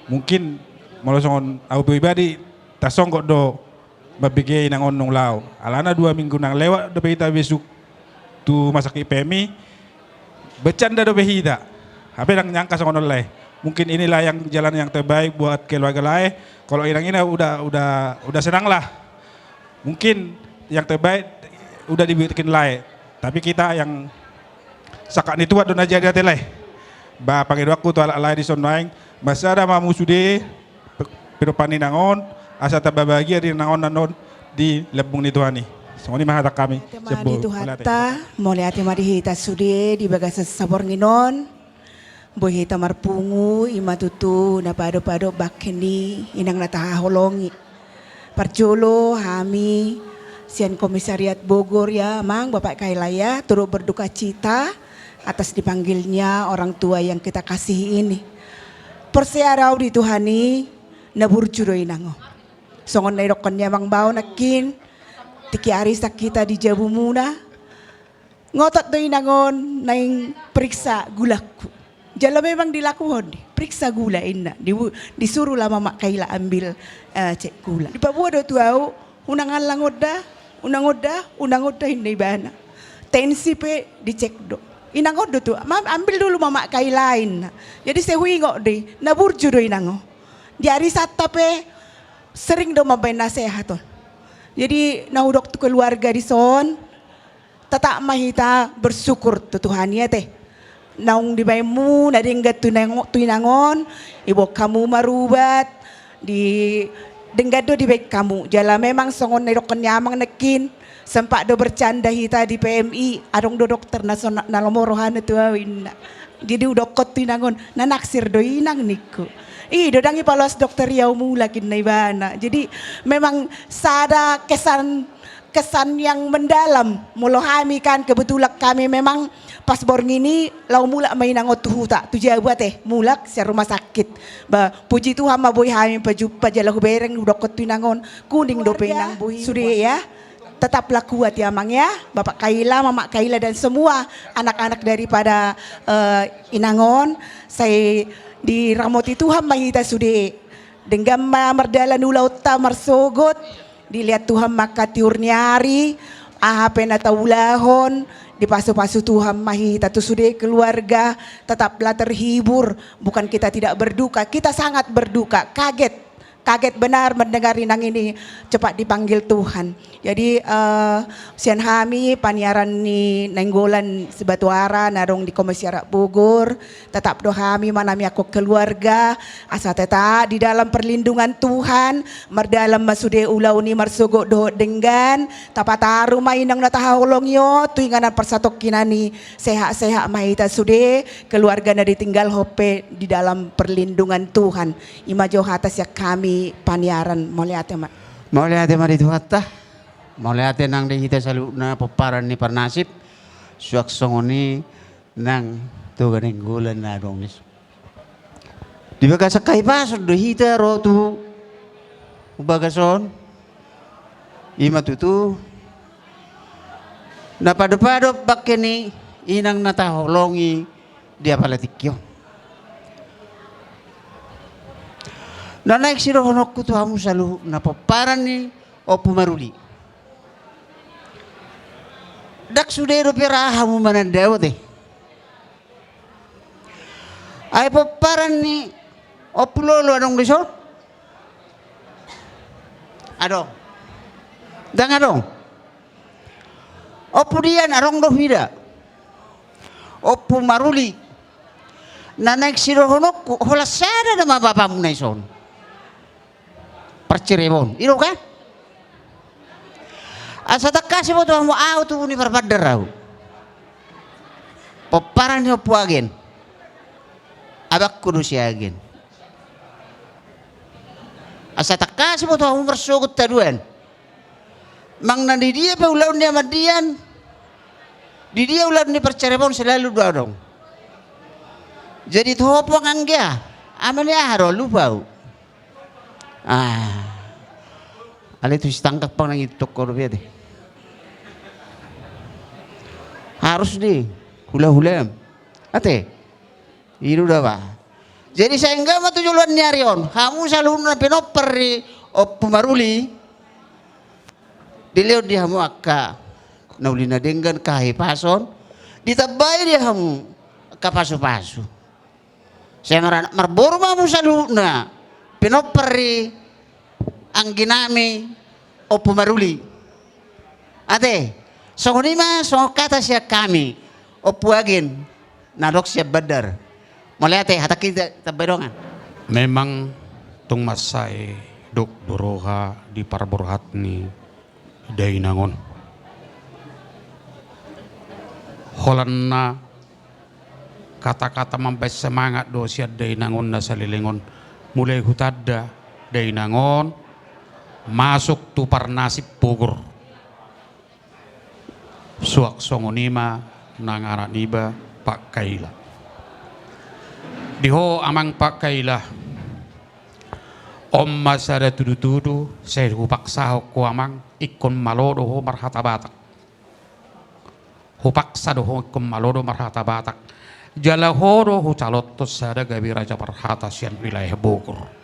Mungkin malah songon aku pribadi tasonggok do babige nang onong lao. Alana 2 minggu nang lewat do kita besuk tu masak IPMI bercanda do behida. Apa yang nyangka songon oleh. Mungkin inilah yang jalan yang terbaik buat keluarga lain. Kalau inang ini udah senang lah. Mungkin yang terbaik udah dibikin lain. Tapi kita yang sakak ni tuat do na jadi ateleh. Ba panggil aku tu ala lain di sonmaing. Masada mamu sude pero paninangon asa tababagia di nangon nanon di lebung ni Tuhan ni. Songoni mahata kami. Temani Tuhata, mole ate mari hita sude di bagas sabor nginon. Boy hita marpungu ima tutu na pado-pado bakeni inang nataholongi. Parjolo hami sian komisariat Bogor ya mang Bapak Kailaya turut berduka cita atas dipanggilnya orang tua yang kita kasihi ini. Persearau di Tuhani nabur juro inango. Songon na irokannya mang bau nakin tiki arisa kita di Jabu Muna. Ngotot do inangon naing periksa gulaku. Jala memang dilakukan, periksa gula ina, disuruh lah Mama Kaila ambil cek gula. Di Papua do tuau, unangan unangoda hindi bana. Tensi pe dicek do. Inangod do tu, ambil dulu Mama Kaila ina. Jadi sehui ngok deh, naburju do inango. Di hari sata pe sering do mabay nasehat. Jadi nahudok tu keluarga di son, tatak mahita bersyukur tu Tuhan ya teh. Naung di baymu nadinggat tuinangon ibu kamu marubat di denggat do di baik kamu jala memang songon nerok nyamang nekin sempat do bercanda hita di PMI adong do dokter nasional nalomorohan tu awin jadi udokot tuinangon nanaksir do inang niku dodangi palos dokter yau mula kin naibana jadi memang sada kesan yang mendalam mulohami kan kebetulan kami memang pas borngini lau mulak mainangot tuhuta tu jawa teh mulak sa rumah sakit ba puji Tuhan maboy hami pajalahu bereng udokot tinangon kuning do penang boy sudah ya tetaplah kuat ya Mang ya Bapak Kaila Mama Kaila dan semua anak-anak daripada Inangon saya diramoti Tuhan mahita sudah dengan merdalan ulau tamar sogot dilihat Tuhan maka tiurnyari ahapena taulahon di pasu-pasu Tuhan mahita tu sudah keluarga tetaplah terhibur bukan kita tidak berduka kita sangat berduka kaget benar mendengar inang ini cepat dipanggil Tuhan jadi sian hami paniaran ni nenggolan sebatuara narong di komisariat Bogor tetap dohami manami aku keluarga asa teta di dalam perlindungan Tuhan merdalam masude ulau ni marsogo do denggan tapataru mainang natahawolong yo tuinganan persatok kinani sehat-sehat mahita sude keluarga na ditinggal hope di dalam perlindungan Tuhan imajo atas ya kami paniaran moliate mari Tuhata moliate nang de hita salu na paparan ni parnasip suak songoni nang tuganeng gulan na dong nis di bagasakay pasod do hita ro tu bagason ima tutu napado-pado bakeni inang natahulongi dia palatikyo na naik siro honok ku Tuhamu salu na paparan ni o pumaruli. Dak sudero pirahamu manandaw te. Ay paparan ni o pulolo anong lisod? Adong. Dang adong. O pudian arong dohida. O pumaruli. Na naik siro honok ku holasada na mabapamu na ison. Percirebon, iro kan? Asa tak kasih mo tuh mau tu ni perpadar aku. Paparan yo puagen. abak kudu siagin asa takas mo to umur sugut taduan mang na di dia pa ulaw ni amadian di dia ulaw ni percerepon selalu dorong jadi topong anggia amane haro lubau ali tu tangkap pang nang itok ko deh harus nih hula-hula ate iru dah pak jadi saya enggak mau tujuan nyarion kamu selalu na pinoper di pemaruli dilihat dia hamu akka naulina dengan kahi pason ditabai dia hamu kapasu-pasu saya marbor mamu selalu na pinoper di angginami o pemaruli ate so nima so kata siya kami o puagin nadok siya badar mulai ate hataki tabarongan memang tung masai dok doroha di parborhat ni dainangon holanna kata-kata mampai semangat do siya dainangon na salilingon mulai hutada dainangon masuk tu parnasib Bogor suak songonima nang anak niba Pak Kaila diho amang Pak Kaila om masada tudu-tudu saya hupaksa ko amang ikon malodo ho marhata batak hupaksa do ho ikon malodo marhata batak jala horo ho calotto sada gabi raja marhata sian wilayah Bogor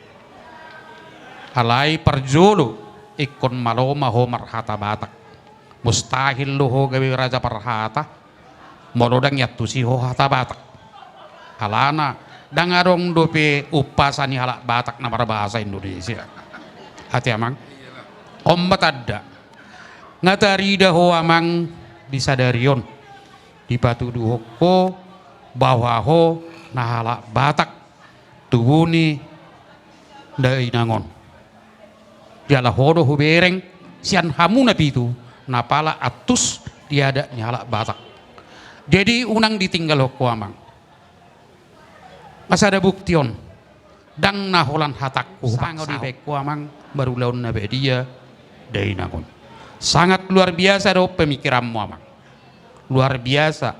alai perjulu ikon maloma ho marhata batak mustahil lo ho gawi raja parhata molodang yatusi ho hata batak halana dangarong dope upasani halak batak na bahasa Indonesia hati amang ombat ada ngatarida ho amang disadarion di batu duhoko bahwa ho na halak batak tubuni dai nangon dialah hodo hubereng sian hamu nabi itu napala atus tiada nyala batak jadi unang ditinggal hoko amang masa ada buktion dang naholan hatakku sango di beko amang baru laun nabe dia dari nagon sangat luar biasa do pemikiranmu amang luar biasa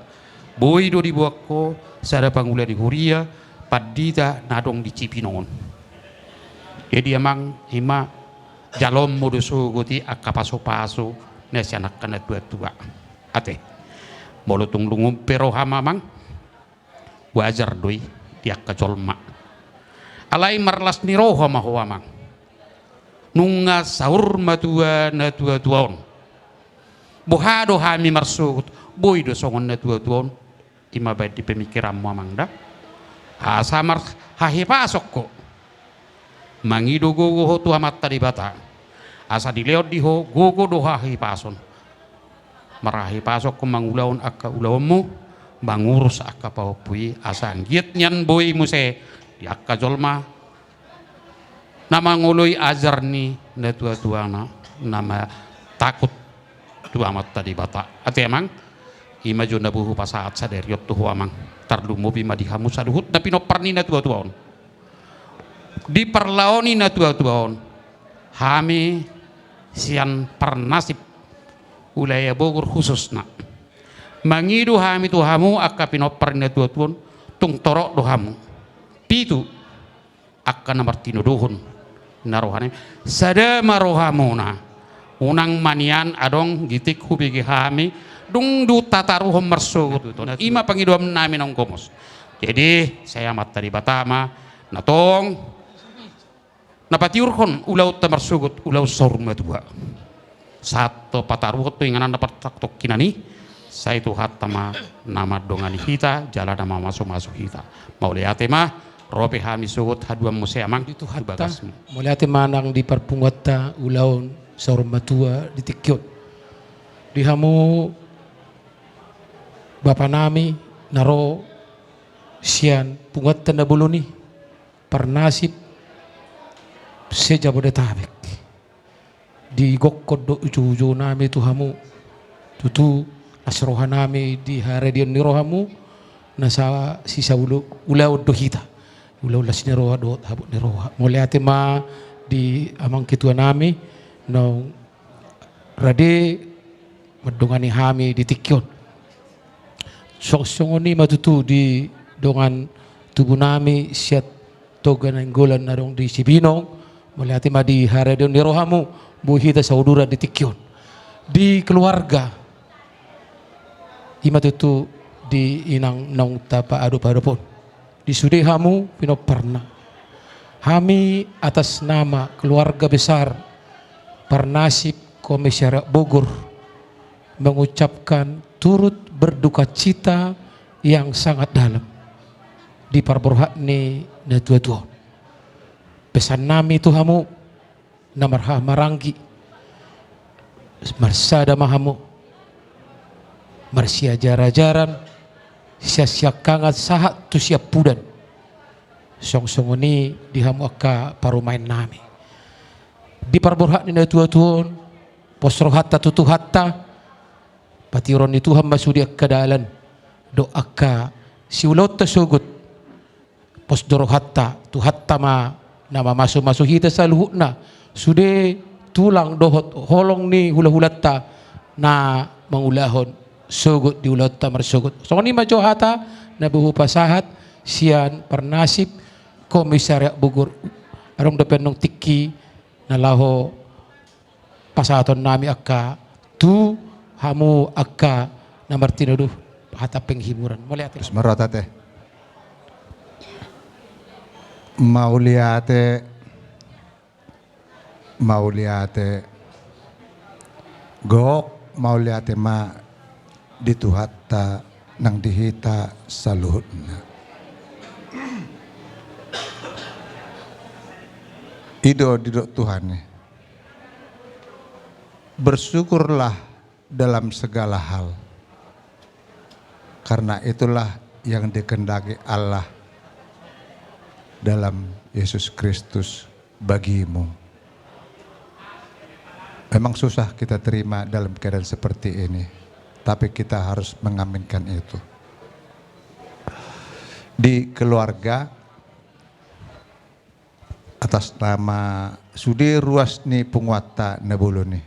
boy do dibuatko sada pangula di huria padita nadong di Cipinongon jadi amang hima jalom modusu guti akka paso-paso na siya nakana tua-tua ate molutung lungum pero hamamang wajar doi tiak kajolma alai marlas ni roho mahuamang nunga saur matua na tua-tuaon buhado hami marsut boy do songon na tua-tuaon ima baik di pemikiran mamang da asamar hahi pasok ko mangido gogo ho tu amat tadi bata asa dileot di ho gogo doha hi pason marahi pasok ko mangulaon akka ulawmu mangurus akka paupui asa anggit nyan boy muse di akka jolma nama ngului ajar ni na tua-tuana nama takut tu amat tadi bata ate emang ima jona buhu pasaat saderiot tu amang tardumo bima dihamu saduhut tapi no parni na tua-tuaon di perlaoni na tua-tuaon hami sian pernasib wilayah Bogor khususna mangidu hami tu hamu akka pinopar na tua-tuaon tung torok do hamu pitu akka namartino dohon narohane sada marohamuna unang manian adong gitik hubigi hami dung du tataruhom mersugut ima pangiduam namin ang komos jadi saya amat tadi batama natong napatiurkon ulau tamarsugut ulau sorma dua satu pataruhot tu inganan dapat taktok kinani saya itu hatama nama dongani kita jalan nama masuk kita mau lihat mah rope hami sugut haduam muse amang itu hatta mulai manang di perpungatta ulaun sorma tua di tikyot di hamu bapa nami naro sian pungatta na buluni pernasib sejabodetabek di gokkod do uju nami tu hamu tutu asroha nami di haredion ni rohamu nasa sisa ulau do hita Ula-ula siniroha doot habot ni roha. Mulai ati ma di amang kitua nami no rade madungan ni hami di tikyon. Song ni matutu di dongan tubuh nami siat toga ng gulan na dong di Sibinong. Mulai ati ma di haradon ni rohamu buhita sa udura di tikyon. Di keluarga imatutu di inang nong tapa adu-adu pun. Di sudehamu pinoparna. Hami atas nama keluarga besar Parnasib Komisariat Bogor mengucapkan turut berduka cita yang sangat dalam di parborhakni na tua-tua. Pesan nami Tuhamu namarha maranggi marsada mahamu marsia jarajaran siap kangat sahat tu siap pudan song-song ini dihamu akka parumain nami di parborhak ni tua-tuon posro hatta tutu hatta patiron itu hamba sudi akka dalan do akka siulot sugut pos doro hatta tu hatta ma nama masuk hita sa luhutna sude tulang dohot holong ni hula-hulatta na mangulahon sugut di ulat tamar sugut. So ni majo hata na buhu pasahat sian Parnasib Komisariat Bogor arong depen nong tiki na laho pasahaton nami akka tu hamu akka na martinodu hata penghiburan. Mulai ate. Marotate. Mauliate gok mauliate ma dituhatta nang dihita sa luhutna. Didok Tuhan. Bersyukurlah dalam segala hal. Karena itulah yang dikehendaki Allah dalam Yesus Kristus bagimu. Memang susah kita terima dalam keadaan seperti ini. Tapi kita harus mengaminkan itu. Di keluarga atas nama Sudi Ruasni Pungwata Nebuluni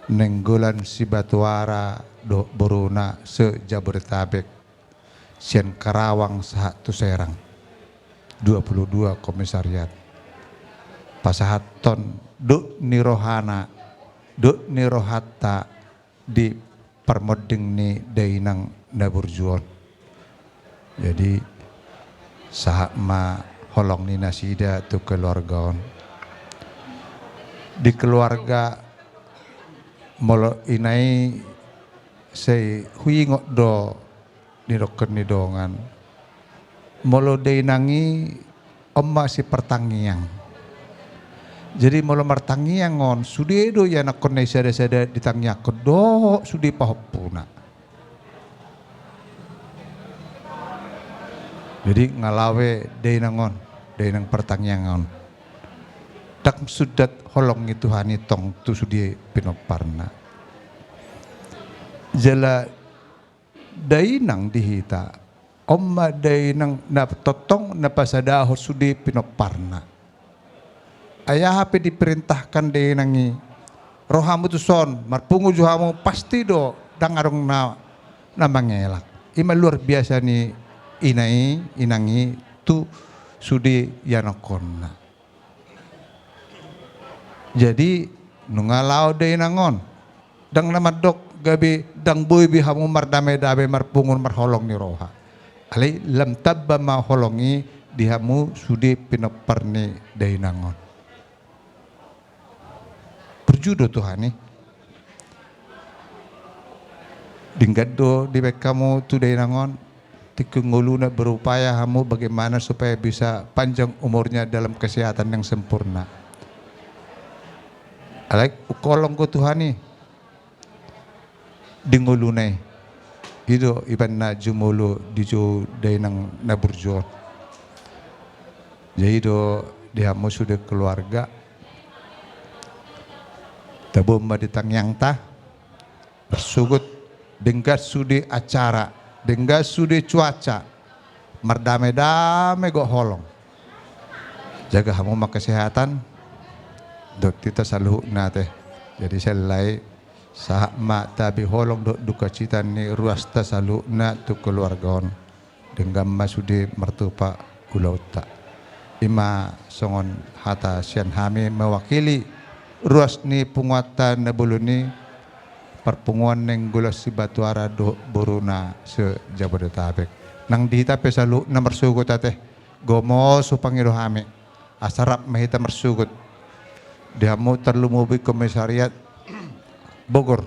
Nenggolan si Batuara do Boruna se Jabodetabek Sian Karawang sahat tu Serang 22 komisariat pasahaton do nirohana do nirohata di parmoding ni dainang naburjuon. Jadi sahak ma holong ni nasida tu keluargaon. Di keluarga molo inai say huyingot do niroken ni dongan. Molo dainangi omma si pertangiang. Jadi mula martangiangon sudi do ya nak konai sada-sada ditangnya kedo sudi pahopuna. Jadi ngalawe dainangon, dainang pertangiangon. Tak sudat holong itu hani tong tu sudi pinoparna. Jala dainang dihita, omma dainang na totong na pasadahor sudi pinoparna. Ayah hape diperintahkan de nangi rohamu tu son marpungu juhamu pasti do dangarong na mangelak. Ima luar biasa ni inangi tu sudi yanokonna. Jadi nungalau de nangon dang namadok gabi dang boy bihamu mardame dabe marpungun marholong ni roha. Ali lam tabba ma holongi dihamu sudi pinoparni de nangon. Berjudo Tuhan nih. Dinggado di bek kamu tu dari nangon tikunguluna berupaya kamu bagaimana supaya bisa panjang umurnya dalam kesehatan yang sempurna. Alek ukolong ko Tuhan nih. Dingulunay. Itu iban na jumulu dijo dari nang naburjo. Jadi do dia mau sudah keluarga. Tabumba ditangyang ta bersugut denggat sudi acara denggat sudi cuaca merdame-dame go holong. Jaga hamu mak kesehatan. Dok kita saluh nate. Jadi selai sah mak tabi holong dok duka cita ni ruas ta saluh na tu keluarga on. Dengan masudi mertupa kulauta. Ima songon hata sian hami mewakili ruas ni punguatan nebuluni perpunguan neng gulas si Batuara do boruna se Jabodetabek. Nang dihita pesalu na mersugut ate gomo supangiro hami asarap mahita mersugut. Dihamu terlumubi komisariat Bogor.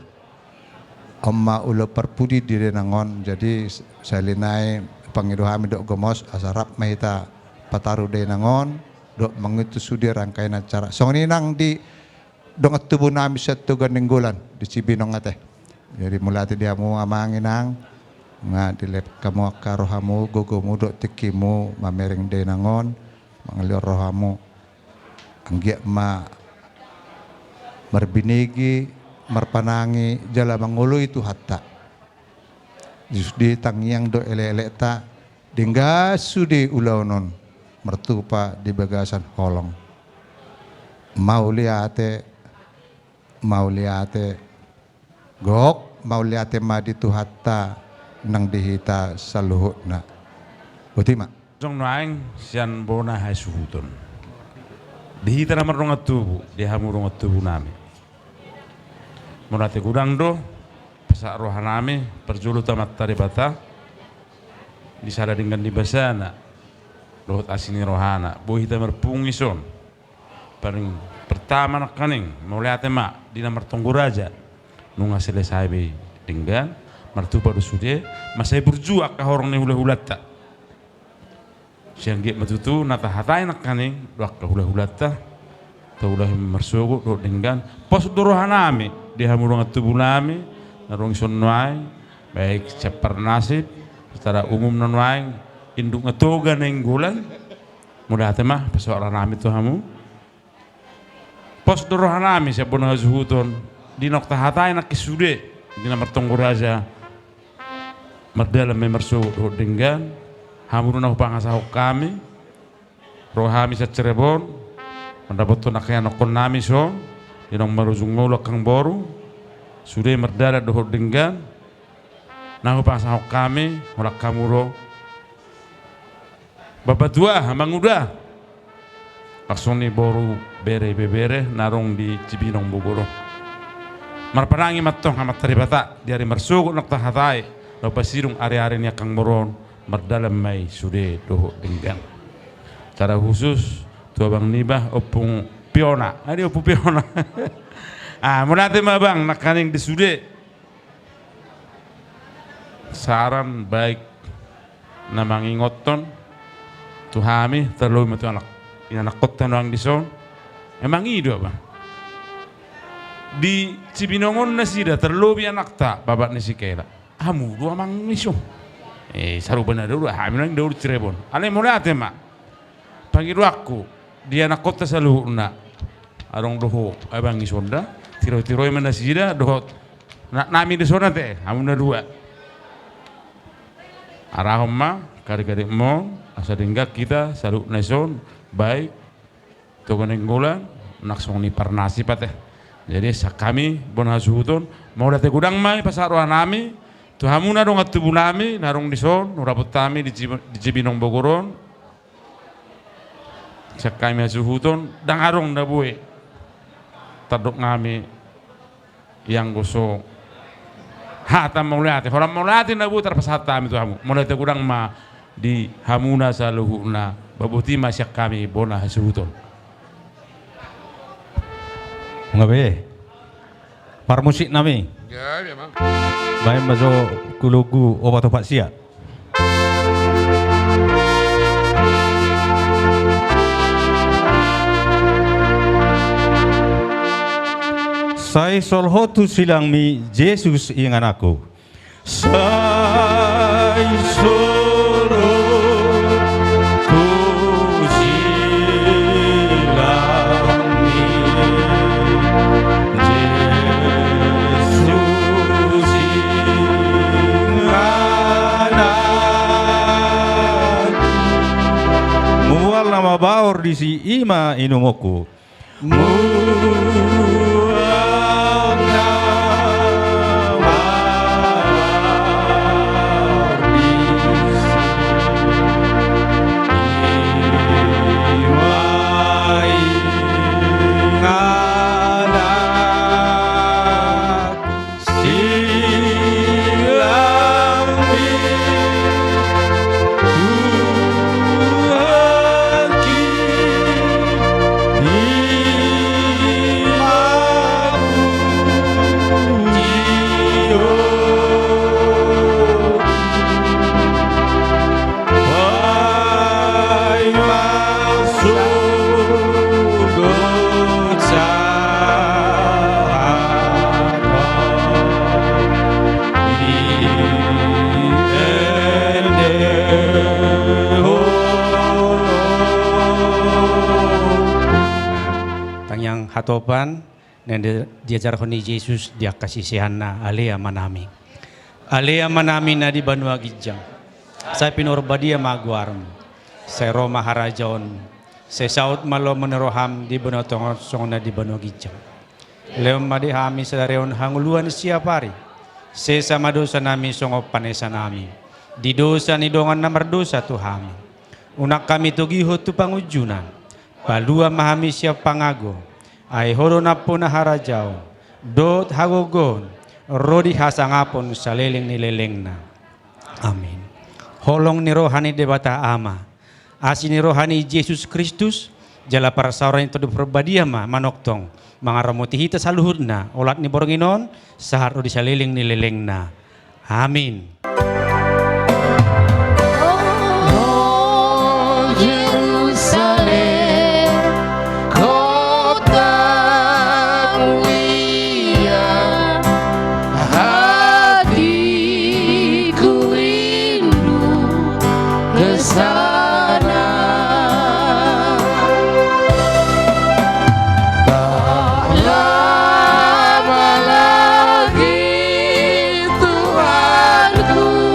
Amma ulo perpudi di Denangon jadi salinai pangiro hami do gomos asarap mahita pataru Denangon do mengutus sudi rangkaian acara. Song ini nang di dong tubuh nami satu ganinggulan di Cibinong ate. Jadi mulai dia mau amanginang nga dilep kamu akarohamu gogomu dok tikimu mamereng Denangon mangalir rohamu anggia ma marbinigi marpanangi jala mangulu itu hatta jusdi tangiang do ele-ele ta dingga sudi ulaunon mertupa di bagasan holong mau liate gok mau liate ma di tuhatta nang dihita saluhutna utima Jong naing sian bona hai suhutun dihita na marungat tubuh dihamurungat tubuh nami munate gudang do pesak rohanami perjulu tamat taribata disada dengan di basana rohot asini rohana bohita merpungison paling pertama nak kaning mulai atema di nomor Tongguraja nunga selesai be dengan martupa do sude masai berjuak ka horong ni hula-hulata siang ge matutu nata hatai nak kaning doak ka hula-hulata ta ulah mersugo do dengan pos dorohanami di hamurung tubuh nami narong sonwai baik cepar nasib secara umum nonwai induk ngetoga neng gulan mulai atema persoalan nami tu hamu pos dorohanami siapa nak zuhutun di nokta hatai nak kisude di nomor Tongguraja merdalam memersugut dengan hamurun aku pangasahok kami rohami sa Cirebon mendapat tu nak yang nakon nami so di nomor Zungolo kang boru sudah merdala dohot dengan nahu pangasahok kami mulak kamuro bapak tua hamang udah langsung ni boru bere narong di Cibinong Bogor marparangi matong hamat taribata diari mersugut nak tahatai lo pasirung ari-ari ni kang moron merdalam mai sude doho dengan cara khusus tua bang nibah opung piona ada opung piona mulate mah bang nak kaning di sude saran baik namang ingoton tuhami terlalu matu anak anak kota nang dison emang itu apa di Cibinongon nasida terlobi anak tak babat nasi kela hamu dua mang miso saru benar dulu hamu nang dulu Cirebon ale mulai tema panggil aku dia anak kota selalu nak arong doho abang isonda tiro mana nasida doho nak nami di sana teh hamu na dua arahoma kari-kari mo asa dingga kita selalu nason baik togonenggolan nak songni parnasi pateh jadi kami bon hasuhutun mau date gudang mai pasaruan nami tu hamuna dong atubu nami narong dison nuraput tami di Cibinong Bogoron kami hasuhutun dang arong dabue tadok ngami yang gosok hata maulati orang maulati nabu terpesata kami tu hamu mau date gudang ma di hamuna saluhuna babuti masyak kami bona hasuhutun ngabe par musik nami ya memang bae mazo kulugu obat obat sia sai solhotu silang mi Jesus ingan aku sai baur di si ima inumoku. Hatopan dan diajarkan ni Yesus dia kasih sehana alea manami na di Banua Gijang saya pinurbadia maguarm saya Roma harajon saya saut malo meneroham di Banua Tongot songna di Banua Gijang leom madi hami sadareon hanguluan siapari saya sama dosa nami songo panesa nami di dosa ni dongan namar dosa tu hami unak kami tugiho tu pangujunan palua mahami siap pangago ay horo na po na harajao dot hagogon rodi hasangapon sa leleng nileleng na. Amin. Holong ni rohani debata ama asin ni rohani Jesus Kristus jala para sauran itu berbadiama manoktong mga ramuti hita sa luhud na ulat ni boronginon sahar rodi sa leleng nileleng na. Amin. Tuhanku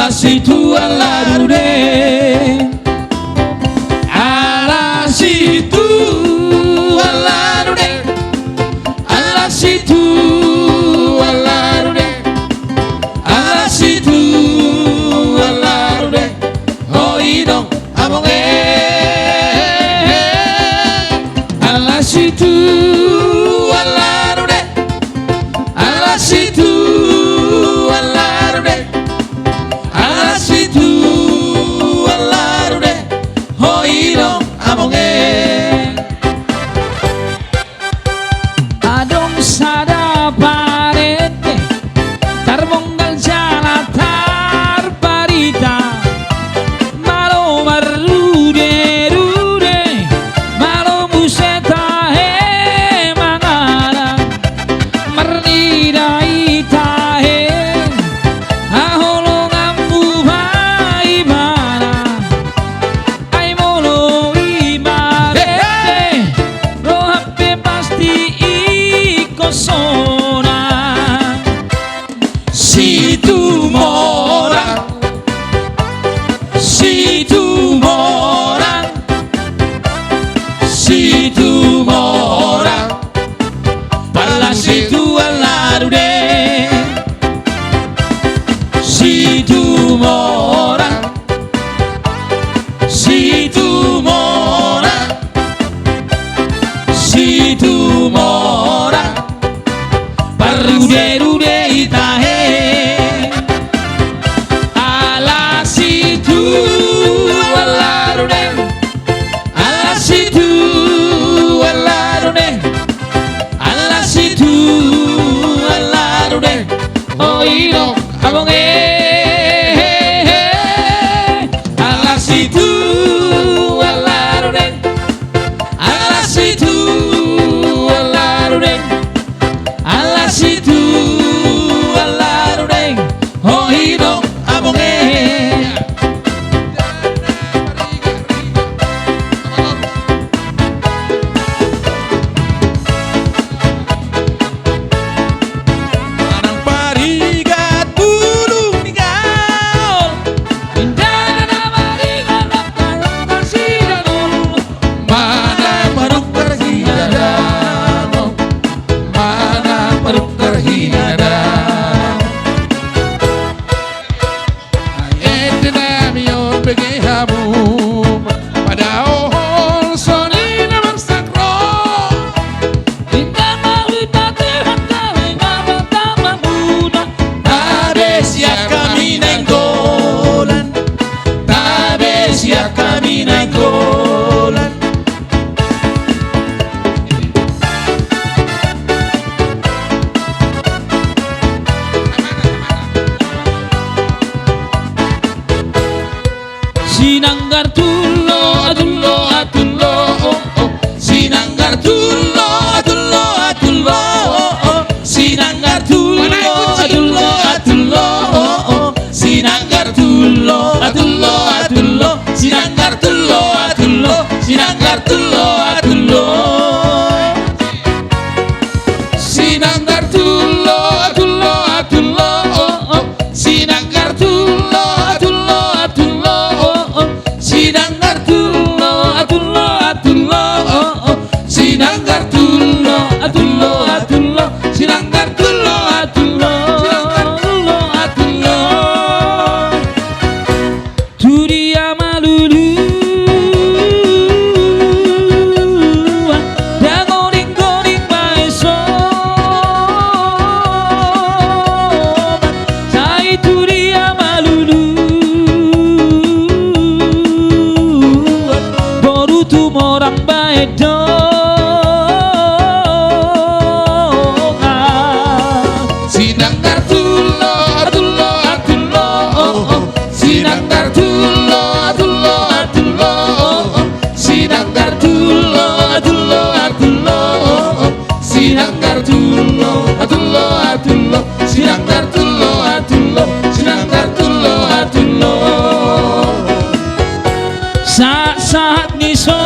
ala situ ala dude, ala situ ala dude, ala situ ala dude, ala situ ala dude, hoi dong abonge, ala situ ala dude, ala situ ala dude, ala situ ala dude, hoi dong abonge. Adong sada parete tarbonggal jala tar parita malo marude rude malo museta he mangana mernida ita he aholo ngambu vai mana ai molo imarete lo hape pasti ikosona situ mora situ mora situ mora pala situ alarude situ mora situ mora situ mora parude rude itahe ala situ alarude ala situ alarude ala situ alarude oiro abonge ala situ alarude ala situ alarude ala situ alarude oiro abonge. Manang pariga tulung ninggal, indana mariga nakayang sidano, mana manuk terhinadano, mana manuk terhinadano. Ayetna miyon bagi habum, pada ohol soni namang sakro. Tabesia camina en Golan, Tabesia camina en Golan. Sinanggar tullo atullo atullo oh oh, sinanggar tullo atullo atullo oh oh, sinanggar tullo atullo atullo oh oh, sinanggar tullo atullo atullo, sinanggar tullo atullo, sinanggar tullo atullo, sinanggar tullo atullo atullo oh oh, sinanggar tullo atullo atullo oh oh, sinanggar tullo atullo atullo oh oh, sinanggar tullo atullo atullo, sinanggar tullo atullo atullo atullo. Turia malulu dangoring goring maeso sai turia malulu boru tu morang baedo sinanggar tullo atullo atullo oh oh, sinanggar tullo atullo atullo oh oh, sinanggar tullo atullo atullo oh oh, sinanggar tullo atullo atullo, sinanggar tullo atullo, sinanggar tullo atullo. Saat-saat nison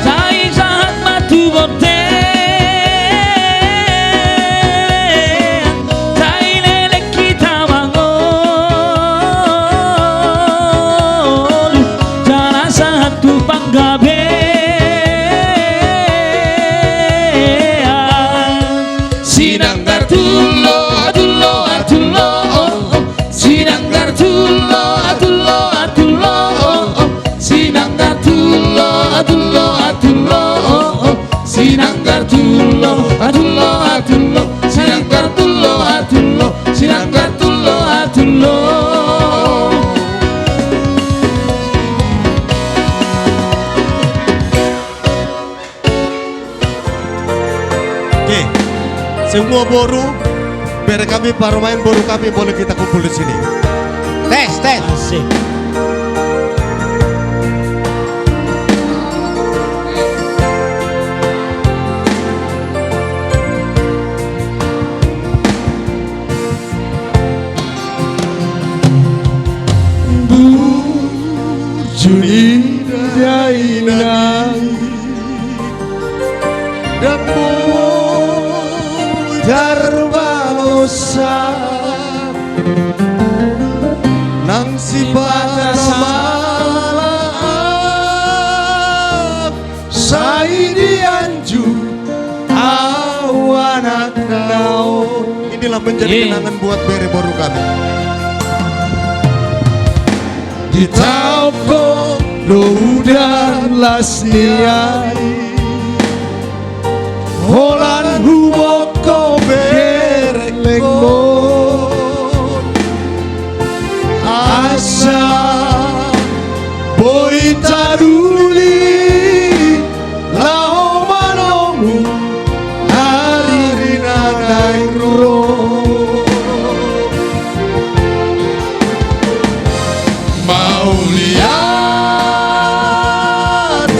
tai saat matu boten, tai Sinanggar tullo atullo atullo Sinanggar tullo atullo atullo Sinanggar tullo atullo atullo Sinanggar tullo atullo atullo Sinanggar tullo atullo Sinanggar tullo atullo. Oke, semua boru, biar kami para main boru kami boleh kita kumpul di sini. Tes, tes. Asik. Juni daina Dambu Darbalosa Nang si Patamalak Saidi Anju Awanak naon. Inilah menjadi kenangan buat bere boru kami. Di tauko Rudan lasniai Holan humoko berlengmon Asa boy taruli Lao manomu hari nanay ro Maulia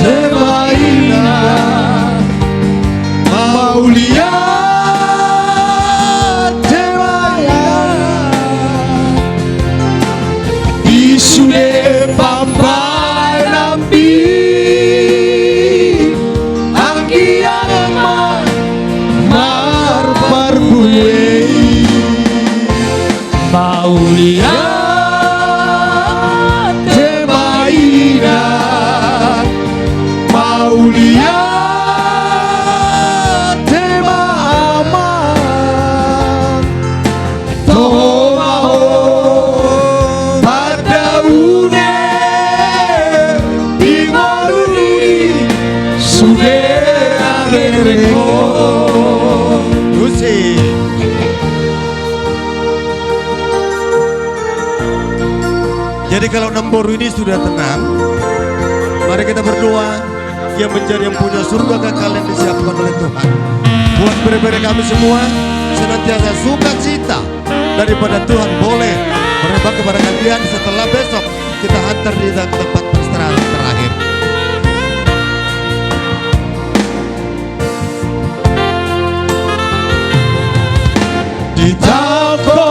Temaina Maulia Temaina Isude Pampai Nambi Anggiang Mar Parbuye Maulia Maulia tema aman Tomaho pada une Bimoruri suge agereko Gusi. Jadi kalau Nemboru ini sudah tenang, mari kita berdoa yang menjadi yang punya surga kekal yang disiapkan oleh Tuhan. Buat beri-beri kami semua senantiasa sukacita daripada Tuhan boleh merebak kepada kalian setelah besok kita hantar di tempat peristirahat terakhir. Di tauko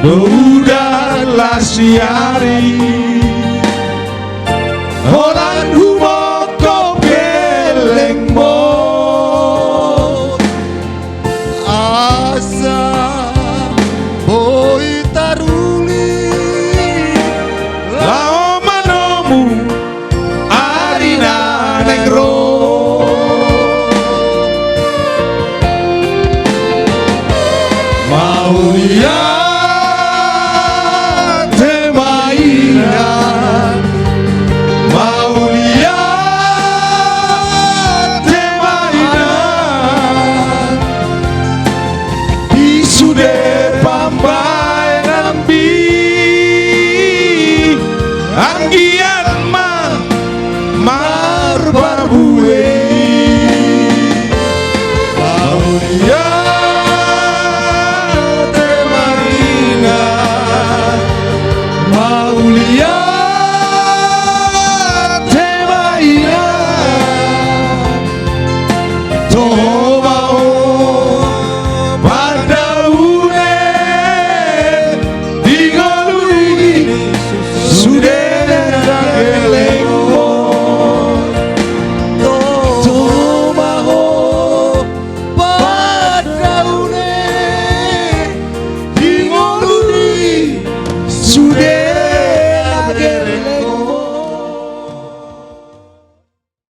Rudan lasiari Holan humor